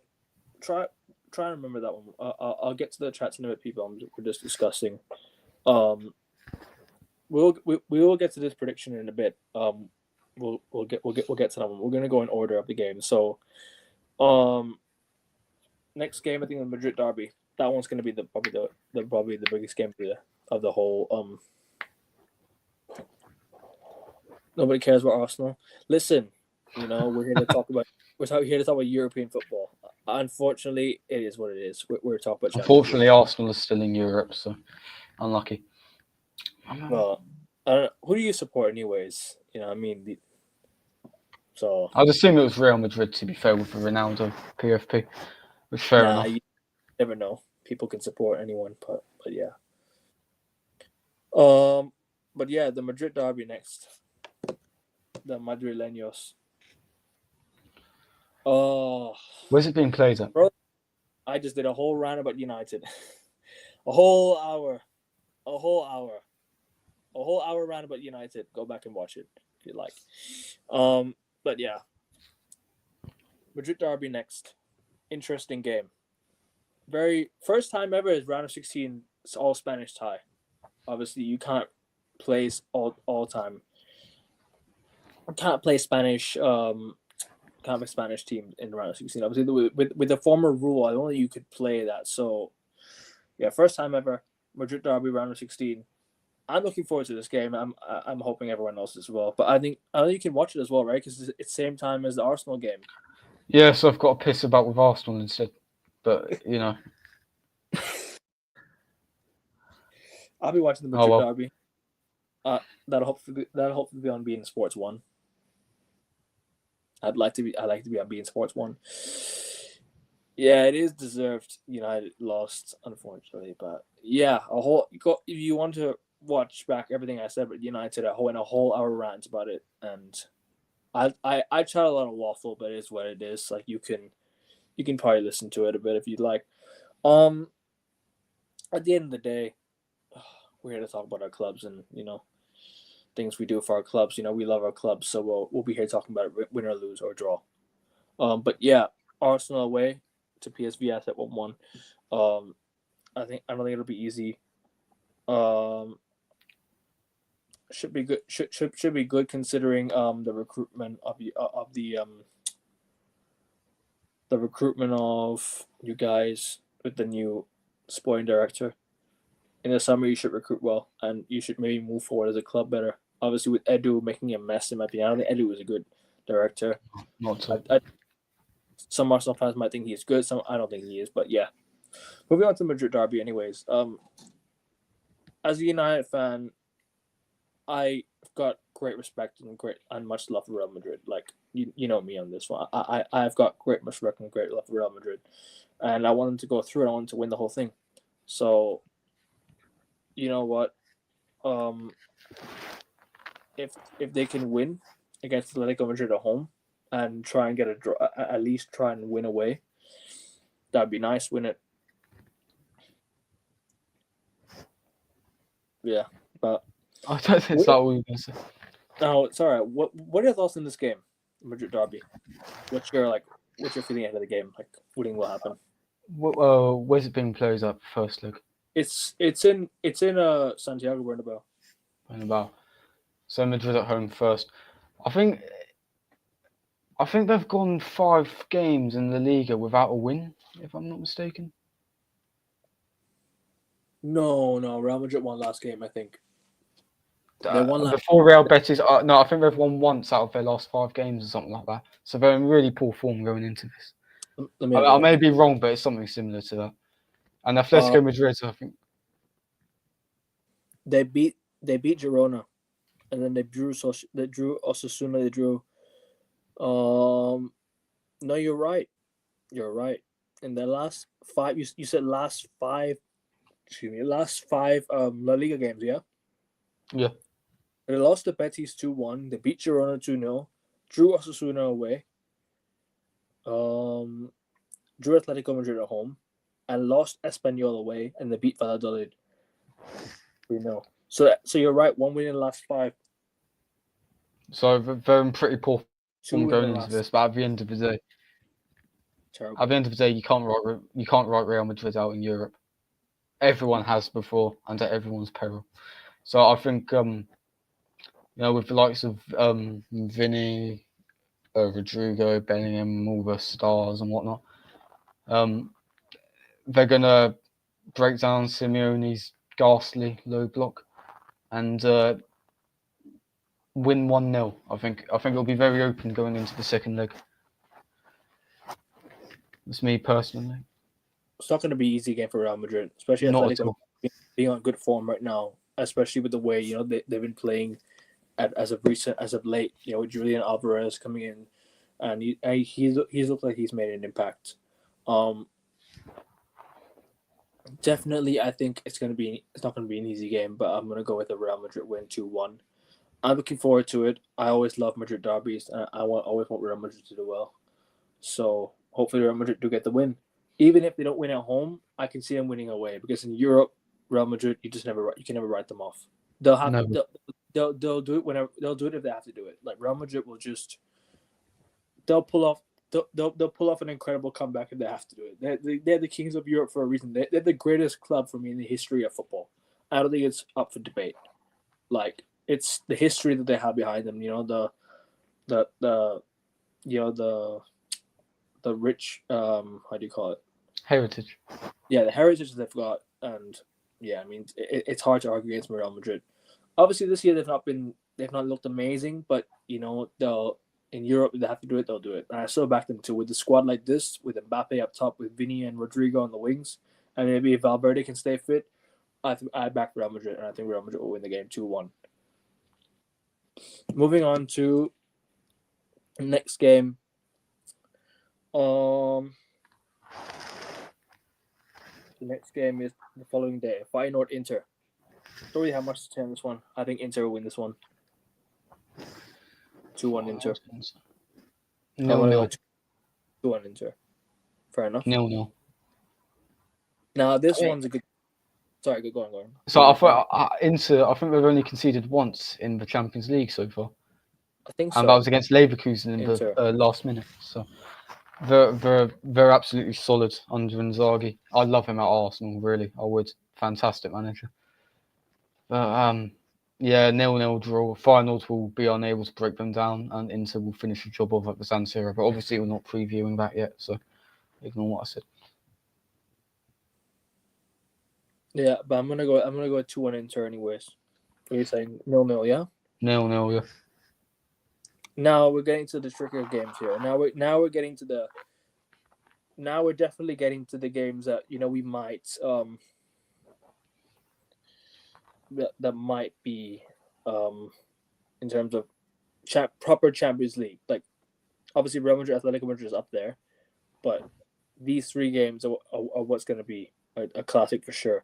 try try and remember that one. I'll get to the chats in a bit, people. We're just discussing. Um, we will get to this prediction in a bit. We'll get to that one. We're gonna go in order of the game. So, um, next game I think the Madrid derby. That one's gonna be probably the biggest game of the whole. Nobody cares about Arsenal. Listen, we're here to talk about European football. Unfortunately, it is what it is. We're talking about Champions League. Unfortunately, Arsenal is still in Europe, so unlucky. Well, I don't know. Who do you support, anyways? I mean, so I'd assume it was Real Madrid, to be fair, with the Ronaldo PFP, which fair enough. you never know. People can support anyone, but yeah. But yeah, the Madrid derby next. The Madrileños. Oh, Where's it being played at? bro, I just did a whole rant about United. a whole hour rant about United. Go back and watch it if you like. But yeah, Madrid derby next. Interesting game. Very first time ever is round of 16. It's all Spanish tie. Obviously, you can't play all time. Can't play Spanish. Can't play Spanish team in round of 16. Obviously, with the former rule, I only you could play that. So, yeah, first time ever Madrid derby round of 16. I'm looking forward to this game. I'm hoping everyone else as well. But I think you can watch it as well, right? Because it's same time as the Arsenal game. Yeah, so I've got to piss about with Arsenal instead. But I'll be watching the Madrid derby. That'll hopefully be on beIN Sports 1. I'd like to be on beIN Sports 1. Yeah, it is deserved. United lost, unfortunately, but yeah, if you want to watch back everything I said about United, I went a whole hour rant about it, and I chat a lot of waffle, but it's what it is. Like you can probably listen to it a bit if you'd like. At the end of the day, we're here to talk about our clubs and things we do for our clubs. We love our clubs, so we'll be here talking about it, win or lose or draw. But yeah, Arsenal away to PSV at 1-1. I don't think it'll be easy. Should be good. Should be good considering the recruitment of the recruitment of you guys with the new sporting director. In the summer, you should recruit well, and you should maybe move forward as a club better. Obviously, with Edu making a mess, in my opinion, I don't think Edu was a good director. Not so. Some Arsenal fans might think he's good. Some I don't think he is. But yeah, moving on to Madrid derby. Anyways, as a United fan, I've got great respect and much love for Real Madrid. Like you know me on this one. I've got great respect and great love for Real Madrid, and I want them to go through. And I want them to win the whole thing. So, you know what? If they can win against Atletico Madrid at home and try and get a draw, at least try and win away, that'd be nice. Win it. Yeah, but I don't think it's that all you're going to say. No, it's all right. What are your thoughts on this game, Madrid derby? What's your feeling ahead of the game? Like, what do you think will happen? Where's it being played at first leg? It's in Santiago Bernabeu. So Madrid at home first. I think they've gone 5 games in the Liga without a win, if I'm not mistaken. No, Real Madrid won last game, I think. They won before Real Betis. No, I think they've won once out of their last 5 games or something like that. So they're in really poor form going into this. I may be wrong, but it's something similar to that. And Atletico Madrid, I think they beat Girona, and then they drew Osasuna. They drew. No, you're right. In the last 5, you said last 5. Excuse me, last 5 La Liga games, yeah. Yeah. They lost to Betis 2-1. They beat Girona 2-0. Drew Osasuna away. Drew Atletico Madrid at home, and lost Espanyol away, and they beat Valladolid 3-0. So you're right. 1 win in the last 5. So they're in pretty poor form going into this, but at the end of the day, Terrible. At the end of the day, you can't write Real Madrid out in Europe. Everyone has before, and at everyone's peril. So I think with the likes of Vinny, Rodrigo, Bellingham, all the stars and whatnot, they're gonna break down Simeone's ghastly low block and win 1-0. I think it'll be very open going into the second leg. That's me personally. It's not going to be an easy game for Real Madrid, especially Not at Atletico all. being on good form right now, especially with the way they've been playing as of late. With Julian Alvarez coming in, and he's looked like he's made an impact. Definitely, I think it's not going to be an easy game, but I'm going to go with a Real Madrid win 2-1. I'm looking forward to it. I always love Madrid derbies, and I always want Real Madrid to do well. So hopefully Real Madrid do get the win. Even if they don't win at home, I can see them winning away, because in Europe, Real Madrid, you can never write them off. They'll do it whenever they'll do it if they have to do it. Like Real Madrid will just they'll pull off an incredible comeback if they have to do it. They're the kings of Europe for a reason. They're the greatest club for me in the history of football. I don't think it's up for debate. Like, it's the history that they have behind them. The rich how do you call it? Heritage. Yeah, the heritage they've got, and yeah, I mean it's hard to argue against Real Madrid. Obviously, this year they've not looked amazing, but they'll in Europe if they have to do it, they'll do it. And I still back them too with the squad like this, with Mbappe up top, with Vinny and Rodrigo on the wings, and maybe if Valverde can stay fit, I back Real Madrid, and I think Real Madrid will win the game 2-1. Moving on to the next game. The next game is the following day. Feyenoord Inter. Don't really have much to say on this one. I think Inter will win this one. 2-1 Inter. 0-0. 2-1 Inter. Fair enough. 0-0. Now this one's a good. Sorry, go on. So I thought Inter. I think they've only conceded once in the Champions League so far. I think so. And that was against Leverkusen in the last minute. So they're absolutely solid under Inzaghi. I'd love him at Arsenal, really. I would. Fantastic manager. But 0-0 draw. Feyenoord will be unable to break them down, and Inter will finish the job off at the San Siro. But obviously, we're not previewing that yet, so ignore what I said. Yeah, but I'm gonna go 2-1 Inter anyways. What are you saying? 0-0, yeah? 0-0, yeah. Now we're getting to the trickier games here. Now we're definitely getting to the games that we might that might be in terms of proper Champions League. Like, obviously Real Madrid, Atletico Madrid is up there, but these three games are what's going to be a classic for sure.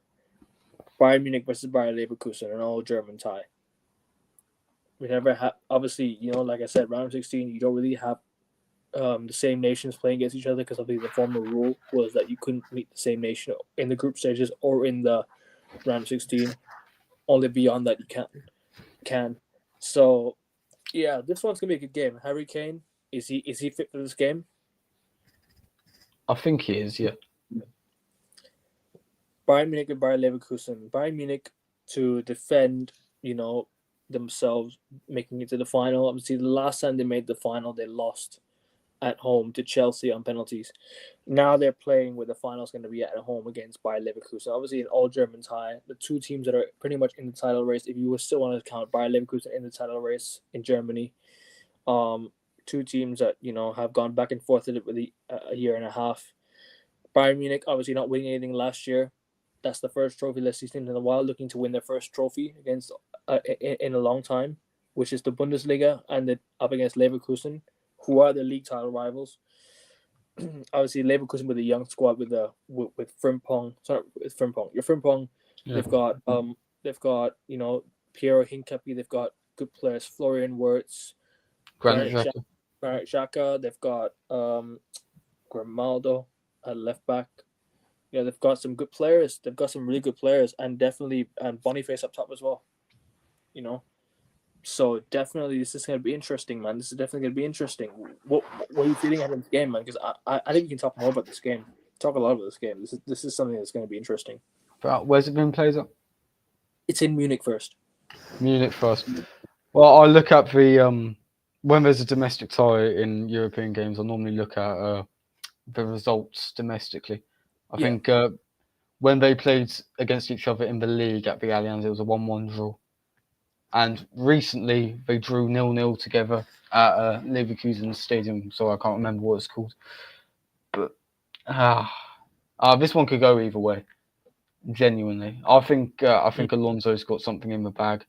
Bayern Munich versus Bayer Leverkusen, an all German tie. We never have, obviously, like I said, round of 16, you don't really have the same nations playing against each other, because I think the former rule was that you couldn't meet the same nation in the group stages or in the round of 16. Only beyond that you can. So, yeah, this one's gonna be a good game. Harry Kane, is he fit for this game? I think he is, yeah. Bayern Munich and Bayer Leverkusen. Bayern Munich to defend, themselves making it to the final. Obviously, the last time they made the final, they lost at home to Chelsea on penalties. Now they're playing where the final's going to be at home against Bayer Leverkusen. Obviously, an all-German tie. The two teams that are pretty much in the title race, if you still want to count Bayer Leverkusen in the title race in Germany. Two teams that, have gone back and forth with a year and a half. Bayern Munich, obviously not winning anything last year. That's the first trophy they've seen in a while, looking to win their first trophy against in a long time, which is the Bundesliga, and up against Leverkusen, who are the league title rivals. Obviously, Leverkusen with a young squad with Frimpong. Sorry, with Frimpong. Your Frimpong. Yeah. They've got Piero Hincapié. They've got good players, Florian Wirtz, Granit Xhaka. They've got Grimaldo at left back. Yeah, they've got some good players. They've got some really good players, and definitely Boniface up top as well. So definitely, this is going to be interesting, man. This is definitely going to be interesting. What are you feeling ahead of this game, man? Because I think we can talk more about this game. Talk a lot about this game. This is something that's going to be interesting. But where's it been played at? It's in Munich first. Munich first. Well, I look at the when there's a domestic tie in European games, I normally look at the results domestically. I Yeah. think when they played against each other in the league at the Allianz, it was a 1-1 draw. And recently they drew 0-0 together at Leverkusen Stadium, so I can't remember what it's called. But this one could go either way. Genuinely, I think Alonso's got something in the bag.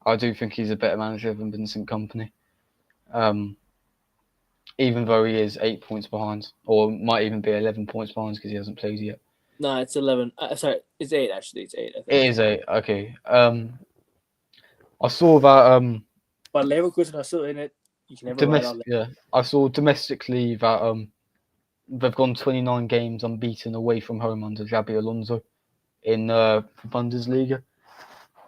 I do think he's a better manager than Vincent Kompany. Um, even though he is 8 points behind, or might even be 11 points behind because he hasn't played yet. No, it's 11. Sorry, it's 8 actually. It's 8. I think. It is 8. Okay. I saw that But Leverkusen are still in it. You can never write on. Yeah, I saw domestically that they've gone 29 games unbeaten away from home under Xabi Alonso in the Bundesliga.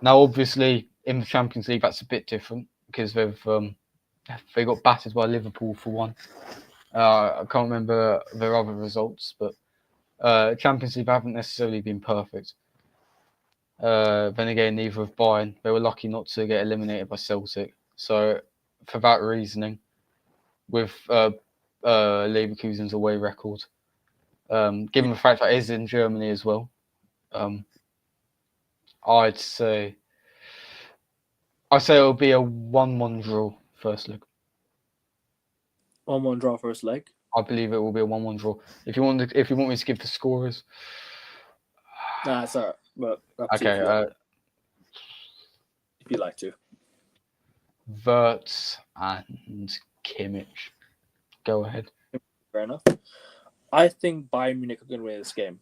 Now, obviously, in the Champions League, that's a bit different because they got battered by Liverpool for one. I can't remember their other results, but Champions League haven't necessarily been perfect. Then again, neither of Bayern. They were lucky not to get eliminated by Celtic. So, for that reasoning, with Leverkusen's away record, given the fact that it is in Germany as well, I'd say it'll be a 1-1 draw first leg. 1-1 draw first leg. I believe it will be a 1-1 draw. If you want me to give the scorers, Nah, it's alright. But okay. If you like to. Wirtz and Kimmich. Go ahead. Fair enough. I think Bayern Munich are going to win this game.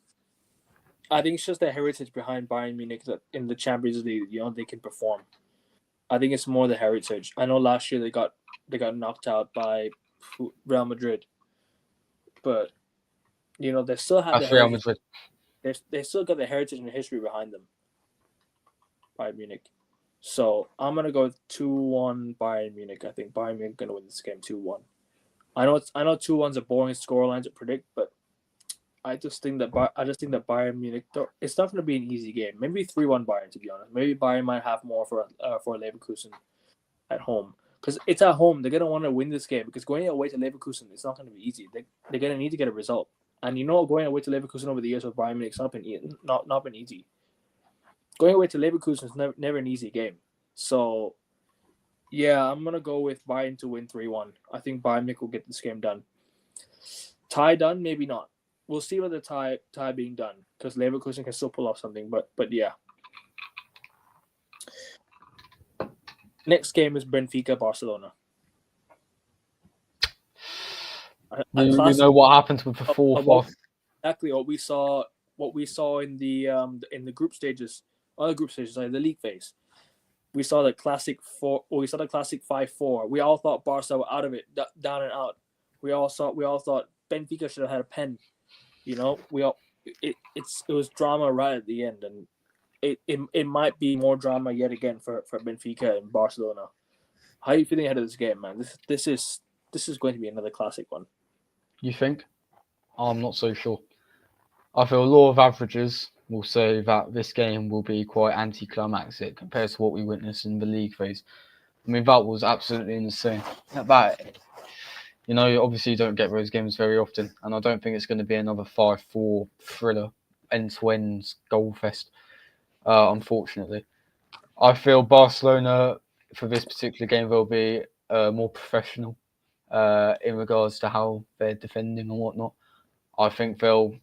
I think it's just the heritage behind Bayern Munich that in the Champions League, they can perform. I think it's more the heritage. I know last year they got knocked out by Real Madrid, but they still have the Real heritage. Madrid. They still got the heritage and the history behind them. Bayern Munich. So I'm gonna go 2-1 Bayern Munich. I think Bayern Munich gonna win this game 2-1. I know 2-1's a boring scoreline to predict, but I just think that Bayern Munich. It's not going to be an easy game. Maybe 3-1 Bayern, to be honest. Maybe Bayern might have more for Leverkusen at home because it's at home. They're going to want to win this game because going away to Leverkusen, it's not going to be easy. They're going to need to get a result, and going away to Leverkusen over the years with Bayern Munich's not been easy. Going away to Leverkusen is never an easy game. So, yeah, I'm gonna go with Bayern to win 3-1. I think Bayern Munich will get this game done. Tie done? Maybe not. We'll see about the tie being done because Leverkusen can still pull off something, but yeah. Next game is Benfica Barcelona. You know what happens with the 4-4. Exactly what we saw in the group stages, the league phase. We saw the classic 5-4. We all thought Barca were out of it, down and out. We all thought Benfica should have had a pen. It was drama right at the end, and it might be more drama yet again for Benfica and Barcelona. How are you feeling ahead of this game, man? This is going to be another classic one. You think? I'm not so sure. I feel a lot of averages will say that this game will be quite anticlimactic compared to what we witnessed in the league phase. I mean, that was absolutely insane. Obviously you don't get those games very often, and I don't think it's going to be another 5-4 thriller, end-to-end goal fest, unfortunately. I feel Barcelona, for this particular game, they'll be more professional in regards to how they're defending and whatnot. I think they'll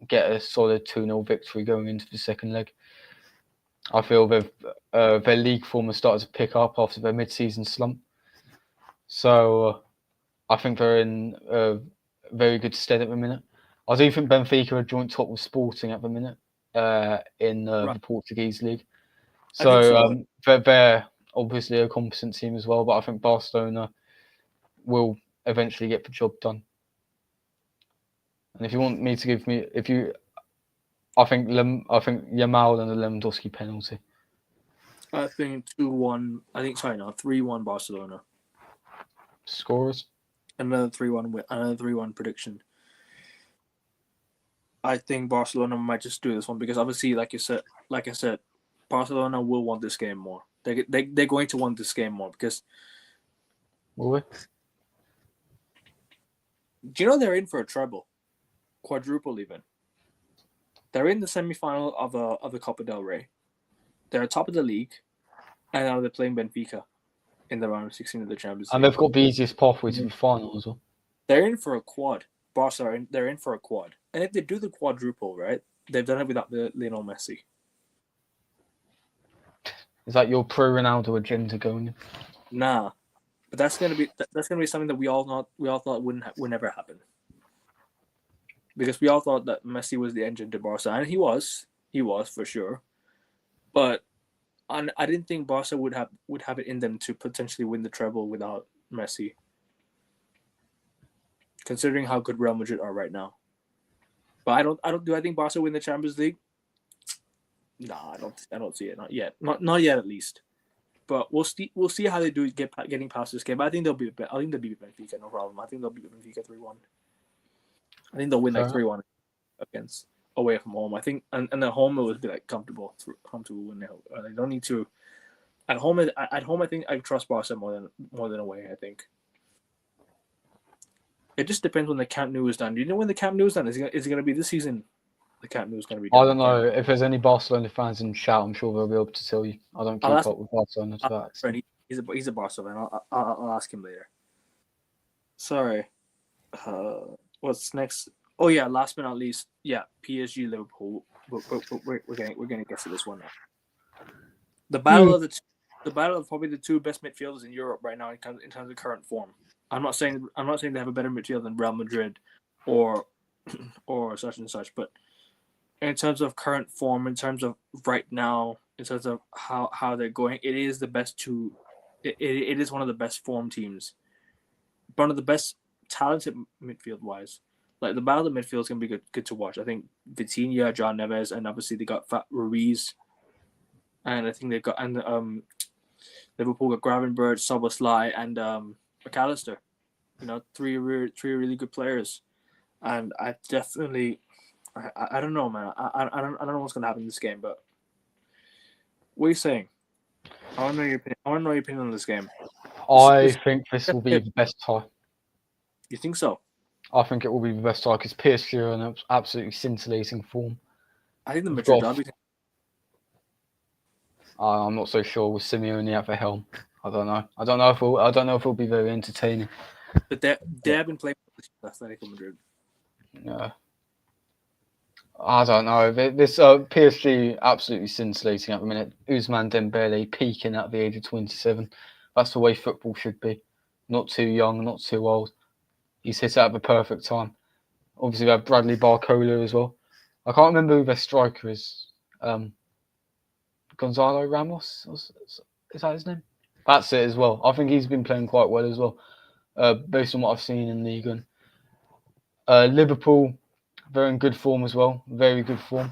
get a solid 2-0 victory going into the second leg. I feel their league form has started to pick up after their mid-season slump. So I think they're in a very good stead at the minute. I do think Benfica are joint top with Sporting at the minute in the Portuguese league. So they're obviously a competent team as well, but I think Barcelona will eventually get the job done. And if you want me to I think Yamal and the Lewandowski penalty. I think 2-1. I think 3-1 Barcelona. Scorers. Another 3-1 win. Another 3-1 prediction. I think Barcelona might just do this one because obviously, like I said, Barcelona will want this game more. They're going to want this game more because. Will we? Do you know they're in for a treble, quadruple even? They're in the semi-final of the Copa del Rey. They're top of the league, and now they're playing Benfica in the round of 16 of the Champions League. And they've got the easiest pathway to the final as well. They're in for a quad. Barca they're in for a quad, and if they do the quadruple, right, they've done it without the Lionel Messi. Is that your pro-Ronaldo agenda going in? Nah, but that's gonna be something that we all thought would never happen. Because we all thought that Messi was the engine to Barca, and he was for sure. But I didn't think Barca would have it in them to potentially win the treble without Messi, considering how good Real Madrid are right now. But I think Barca win the Champions League? Nah, I don't see it. Not yet. Not yet at least. But we'll see how they do getting past this game. But I think they'll beat Benfica, no problem. I think they'll beat Benfica 3-1. I think they'll win like 3-1 against away from home. I think and at home it would be like comfortable win. They don't need to. At home, I think I trust Barca more than away. I think it just depends when the Camp Nou is done. Do you know when the Camp Nou is done? Is it going to be this season? The Camp Nou is going to be done. I don't know if there's any Barcelona fans in chat. I'm sure they'll be able to tell you. I don't keep up with Barcelona to that. He's a Barca fan. I'll ask him later. Sorry. What's next? Oh yeah, last but not least, PSG Liverpool. We're gonna get to this one now. The battle of probably the two best midfielders in Europe right now in terms of current form. I'm not saying they have a better midfield than Real Madrid or such and such, but in terms of current form, in terms of right now, in terms of how they're going, it is the best two. It is one of the best form teams, one of the best talented midfield wise. Like the battle of the midfield is gonna be good to watch. I think Vitinha, John Neves, and obviously they got Ruiz, and I think they got Liverpool got Gravenberch, Szoboszlai, and McAllister. You know, three really good players, and I definitely, I don't know, man. I don't know what's gonna happen in this game, but what are you saying? I want to know your opinion. I want to know your opinion on this game. I think this will be the best tie. You think so? I think it will be the best tie because PSG are in an absolutely scintillating form. I think the Madrid derby. I'm not so sure with Simeone at the helm. I don't know. I don't know if it'll be very entertaining. But they have been playing with Atletico Madrid. Yeah. I don't know. This PSG absolutely scintillating at the minute. Ousmane Dembele peaking at the age of 27. That's the way football should be. Not too young, not too old. He's hit at the perfect time. Obviously, we have Bradley Barcola as well. I can't remember who their striker is. Gonzalo Ramos? Is that his name? That's it as well. I think he's been playing quite well as well, based on what I've seen in Liga. Liverpool, they're in good form as well. Very good form.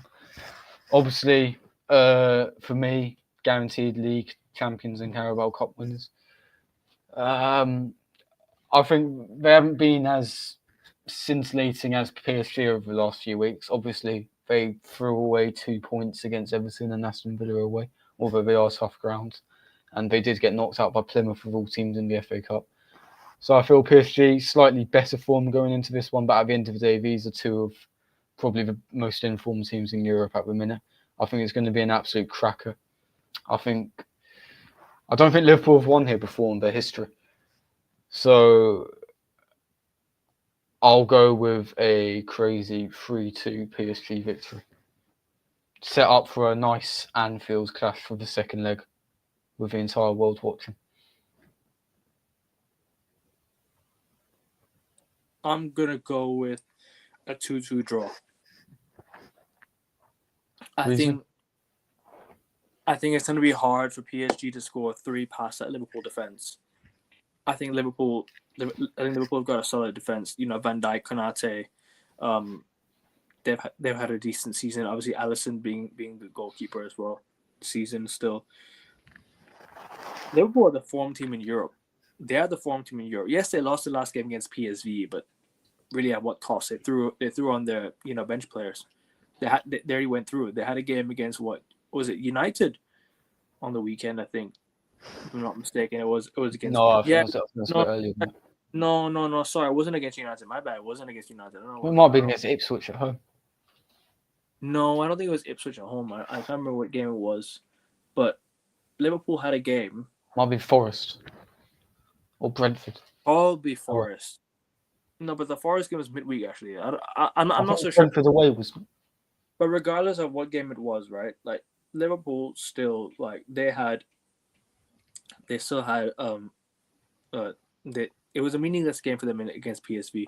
Obviously, for me, guaranteed league champions and Carabao Cup winners. I think they haven't been as scintillating as PSG over the last few weeks. Obviously, they threw away 2 points against Everton and Aston Villa away, although they are tough grounds. And they did get knocked out by Plymouth of all teams in the FA Cup. So I feel PSG slightly better form going into this one, but at the end of the day, these are two of probably the most informed teams in Europe at the minute. I think it's going to be an absolute cracker. I don't think Liverpool have won here before in their history. So I'll go with a crazy 3-2 PSG victory. Set up for a nice Anfield clash for the second leg with the entire world watching. I'm going to go with a 2-2 draw. I think it's going to be hard for PSG to score 3 past that Liverpool defense. I think Liverpool have got a solid defense. You know, Van Dijk, Konate, they've had a decent season. Obviously, Alisson being the goalkeeper as well, season still. Liverpool are the form team in Europe. They are the form team in Europe. Yes, they lost the last game against PSV, but really at what cost? They threw on their bench players. They already went through. They had a game against what was it? United on the weekend, I think. If I'm not mistaken, it was against. No, I think Yeah, it was a no, bit earlier. no. Sorry, it wasn't against United. My bad. It wasn't against United. I don't know. It might have been against Ipswich at home. No, I don't think it was Ipswich at home. I can't remember what game it was, but Liverpool had a game. Might be Forest or Brentford. Probably Forest. No, but the Forest game was midweek actually. I'm not so sure. Brentford away was. But regardless of what game it was, right? Like Liverpool still they still had it was a meaningless game for them against PSV,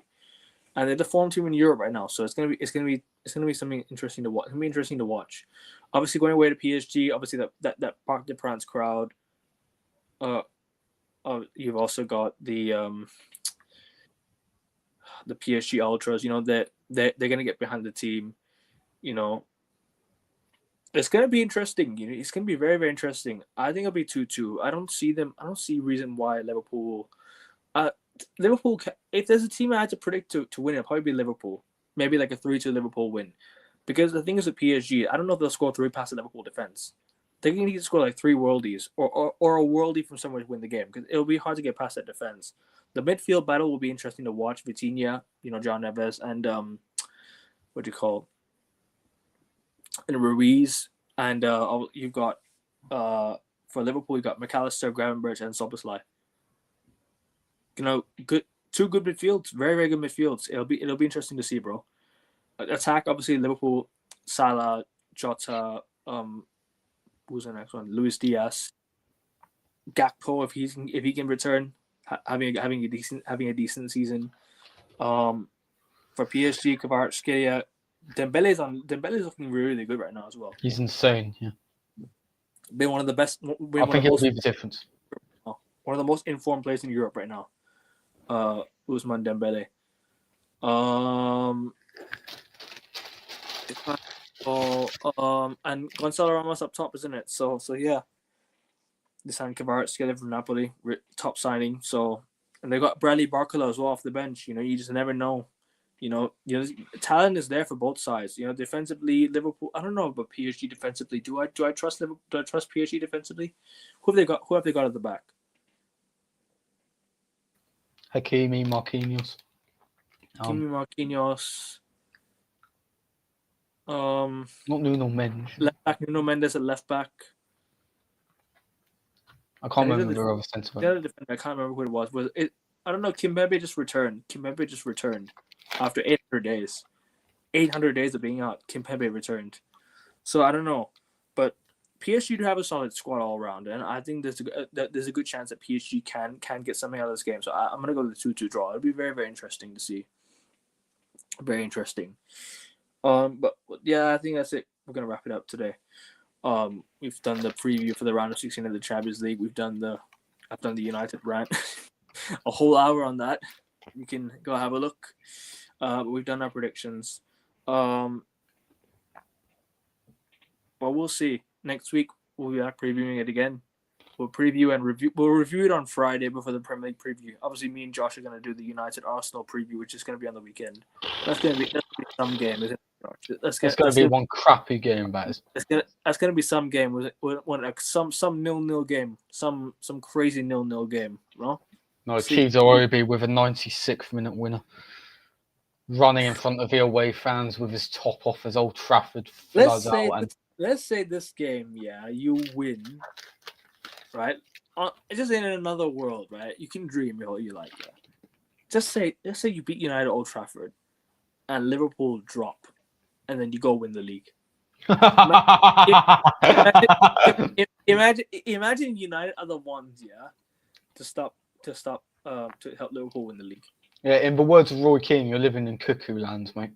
and they're the form team in Europe right now. So it's gonna be something interesting to watch. It's gonna be interesting to watch. Obviously, going away to PSG. Obviously, that Parc des Princes crowd. You've also got the PSG ultras. You know that they're gonna get behind the team. You know, it's gonna be interesting. You know, it's gonna be very, very interesting. I think it'll be 2-2. I don't see reason why Liverpool. Liverpool. If there's a team I had to predict to win, it'll probably be Liverpool. Maybe like a 3-2 Liverpool win, because the thing is with PSG, I don't know if they'll score 3 past the Liverpool defense. They're going to need to score like 3 worldies or a worldie from somewhere to win the game, because it'll be hard to get past that defense. The midfield battle will be interesting to watch. Vitinha, John Neves, and what do you call? And Ruiz, and you've got for Liverpool, you've got McAllister, Gravenberch, and Szoboszlai. Two good midfields, very, very good midfields. It'll be interesting to see, bro. Attack, obviously Liverpool, Salah, Jota, who's the next one? Luis Diaz, Gakpo, if he can return, having a decent season. For PSG, Kvaratskhelia, Dembele's looking really good right now as well. He's insane. Yeah, been one of the best. I think he'll be the difference. One of the most informed players in Europe right now. Ousmane Dembele. And Gonzalo Ramos up top, isn't it? So yeah. They signed Kvaratskhelia from Napoli, top signing. So, and they got Bradley Barcola as well off the bench. You just never know. Talent is there for both sides. Defensively, Liverpool. I don't know about PSG defensively. Do I trust Liverpool? Do I trust PSG defensively? Who have they got? Who have they got at the back? Hakimi, Marquinhos. Marquinhos. Not Nuno Mendes. Left back, Nuno Mendes at left back. I can't remember the other centre back. The other defender, I can't remember who it was. Was it? I don't know. Kimpembe just returned. After 800 days. 800 days of being out. Kimpembe returned. So I don't know, but PSG do have a solid squad all around, and I think there's a good chance that PSG can get something out of this game. So I'm gonna go to the 2-2 draw. It'll be very, very interesting to see. Very interesting. But yeah, I think that's it. We're gonna wrap it up today. We've done the preview for the round of 16 of the Champions League. I've done the United rant, a whole hour on that. You can go have a look. But we've done our predictions. But we'll see. Next week we'll be back previewing it again. We'll preview and review. We'll review it on Friday before the Premier League preview. Obviously, me and Josh are going to do the United Arsenal preview, which is going to be on the weekend. That's going to be some game, isn't it, Josh? That's going to be one crappy game, that's going to be some game. Some 0-0 game, some crazy 0-0 game, no? No, Keys Iwobi with a 96th minute winner, running in front of the away fans with his top off as Old Trafford floods out. Let's say this game, yeah, you win. Right? Just in another world, right? You can dream all you like. Yeah. Just say you beat United at Old Trafford, and Liverpool drop, and then you go win the league. Imagine United are the ones, yeah, to help Liverpool win the league. Yeah, in the words of Roy Keane, you're living in cuckoo land, mate.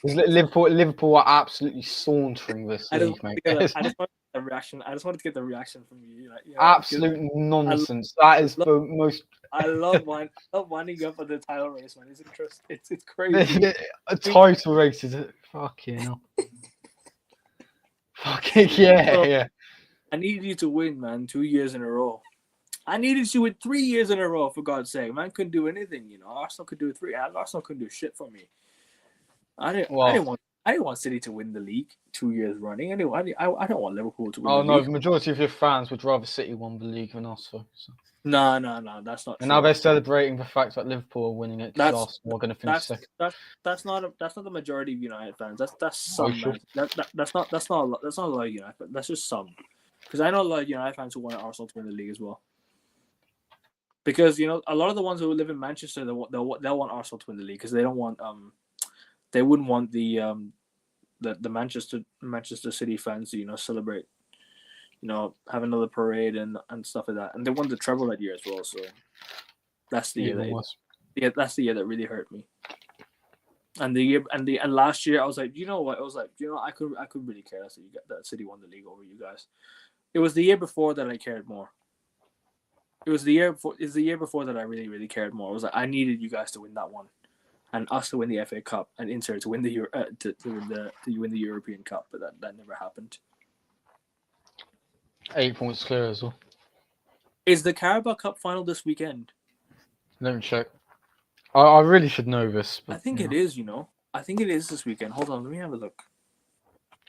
Liverpool are absolutely sauntering this league, mate. I just wanted to get the reaction from you. Absolute nonsense. That is the most. I love winding up on the title race, man. It's interesting. It's crazy. A title race is it? Fucking hell. Fucking yeah. I need you to win, man. 2 years in a row. I needed you with 3 years in a row, for God's sake. Man couldn't do anything, you know. Arsenal could do 3. Arsenal couldn't do shit for me. I didn't want City to win the league 2 years running. I don't want Liverpool to win the league. The majority of your fans would rather City won the league than us. So. No, that's not And true. now they're celebrating the fact that Liverpool are winning it because Arsenal are going to finish second. That's not the majority of United fans. That's some. Sure? That's not a lot of United. That's just some. Because I know a lot of United fans who want Arsenal to win the league as well. Because you know a lot of the ones who live in Manchester, they'll want Arsenal to win the league because they don't want they wouldn't want the Manchester City fans to celebrate, have another parade and stuff like that. And they won the treble that year as well. So that's the year that's the year that really hurt me. And last year I was like, I could really care that City won the league over you guys. It was the year before that I cared more. It's the year before that I really, really cared more. I was like, I needed you guys to win that one, and us to win the FA Cup, and Inter to win the win the European Cup, but that never happened. 8 points clear as well. Is the Carabao Cup final this weekend? Let me check. I really should know this. But, I think it is. I think it is this weekend. Hold on, let me have a look.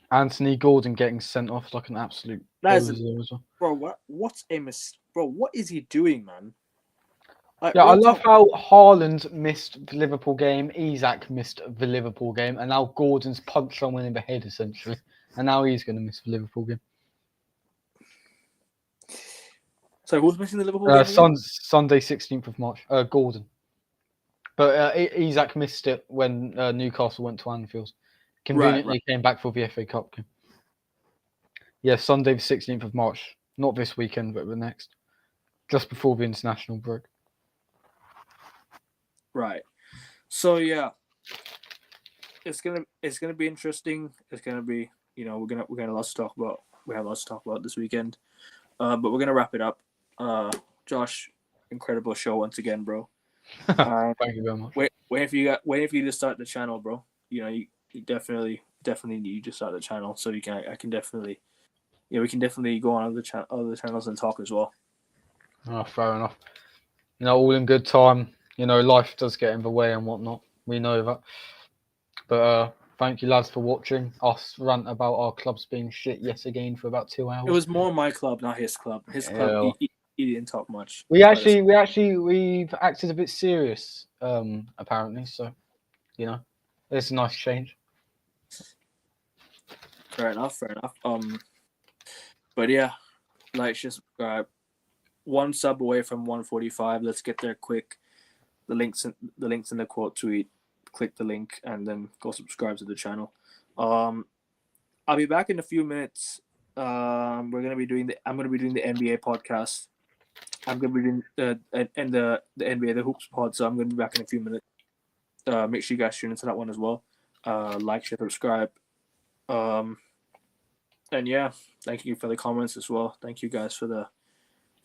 Anthony Gordon getting sent off like an absolute. Bro, what's a mistake? Bro, what is he doing, man? I love how Haaland missed the Liverpool game, Isak missed the Liverpool game, and now Gordon's punched someone in the head, essentially. And now he's going to miss the Liverpool game. So who's missing the Liverpool game? Sunday, 16th of March. Gordon. But Isak missed it when Newcastle went to Anfield. Conveniently came back for the FA Cup game. Yeah, Sunday the 16th of March. Not this weekend, but the next. Just before the international break. Right. So yeah. It's gonna be interesting. It's gonna be we're gonna lots to talk about. We have lots to talk about this weekend. But we're gonna wrap it up. Josh, incredible show once again, bro. Thank you very much. Waiting for you to start the channel, bro. You definitely need to start the channel so we can definitely go on other channels and talk as well. Oh, fair enough. All in good time. Life does get in the way and whatnot. We know that. But thank you, lads, for watching us rant about our clubs being shit yet again for about 2 hours. It was more my club, not his club. His club, he didn't talk much. We've acted a bit serious, apparently. So, it's a nice change. Fair enough. But yeah, like, share, subscribe. One sub away from 145. Let's get there quick. The links in the quote tweet. Click the link and then go subscribe to the channel. I'll be back in a few minutes. I'm gonna be doing the NBA podcast. I'm gonna be doing the NBA the Hoops pod. So I'm gonna be back in a few minutes. Make sure you guys tune into that one as well. Like, share, subscribe. And yeah, thank you for the comments as well. Thank you guys for the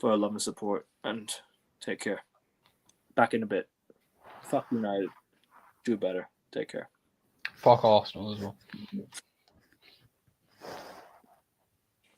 love and support, and take care. Back in a bit. Fuck United. Do better. Take care. Fuck Arsenal as well.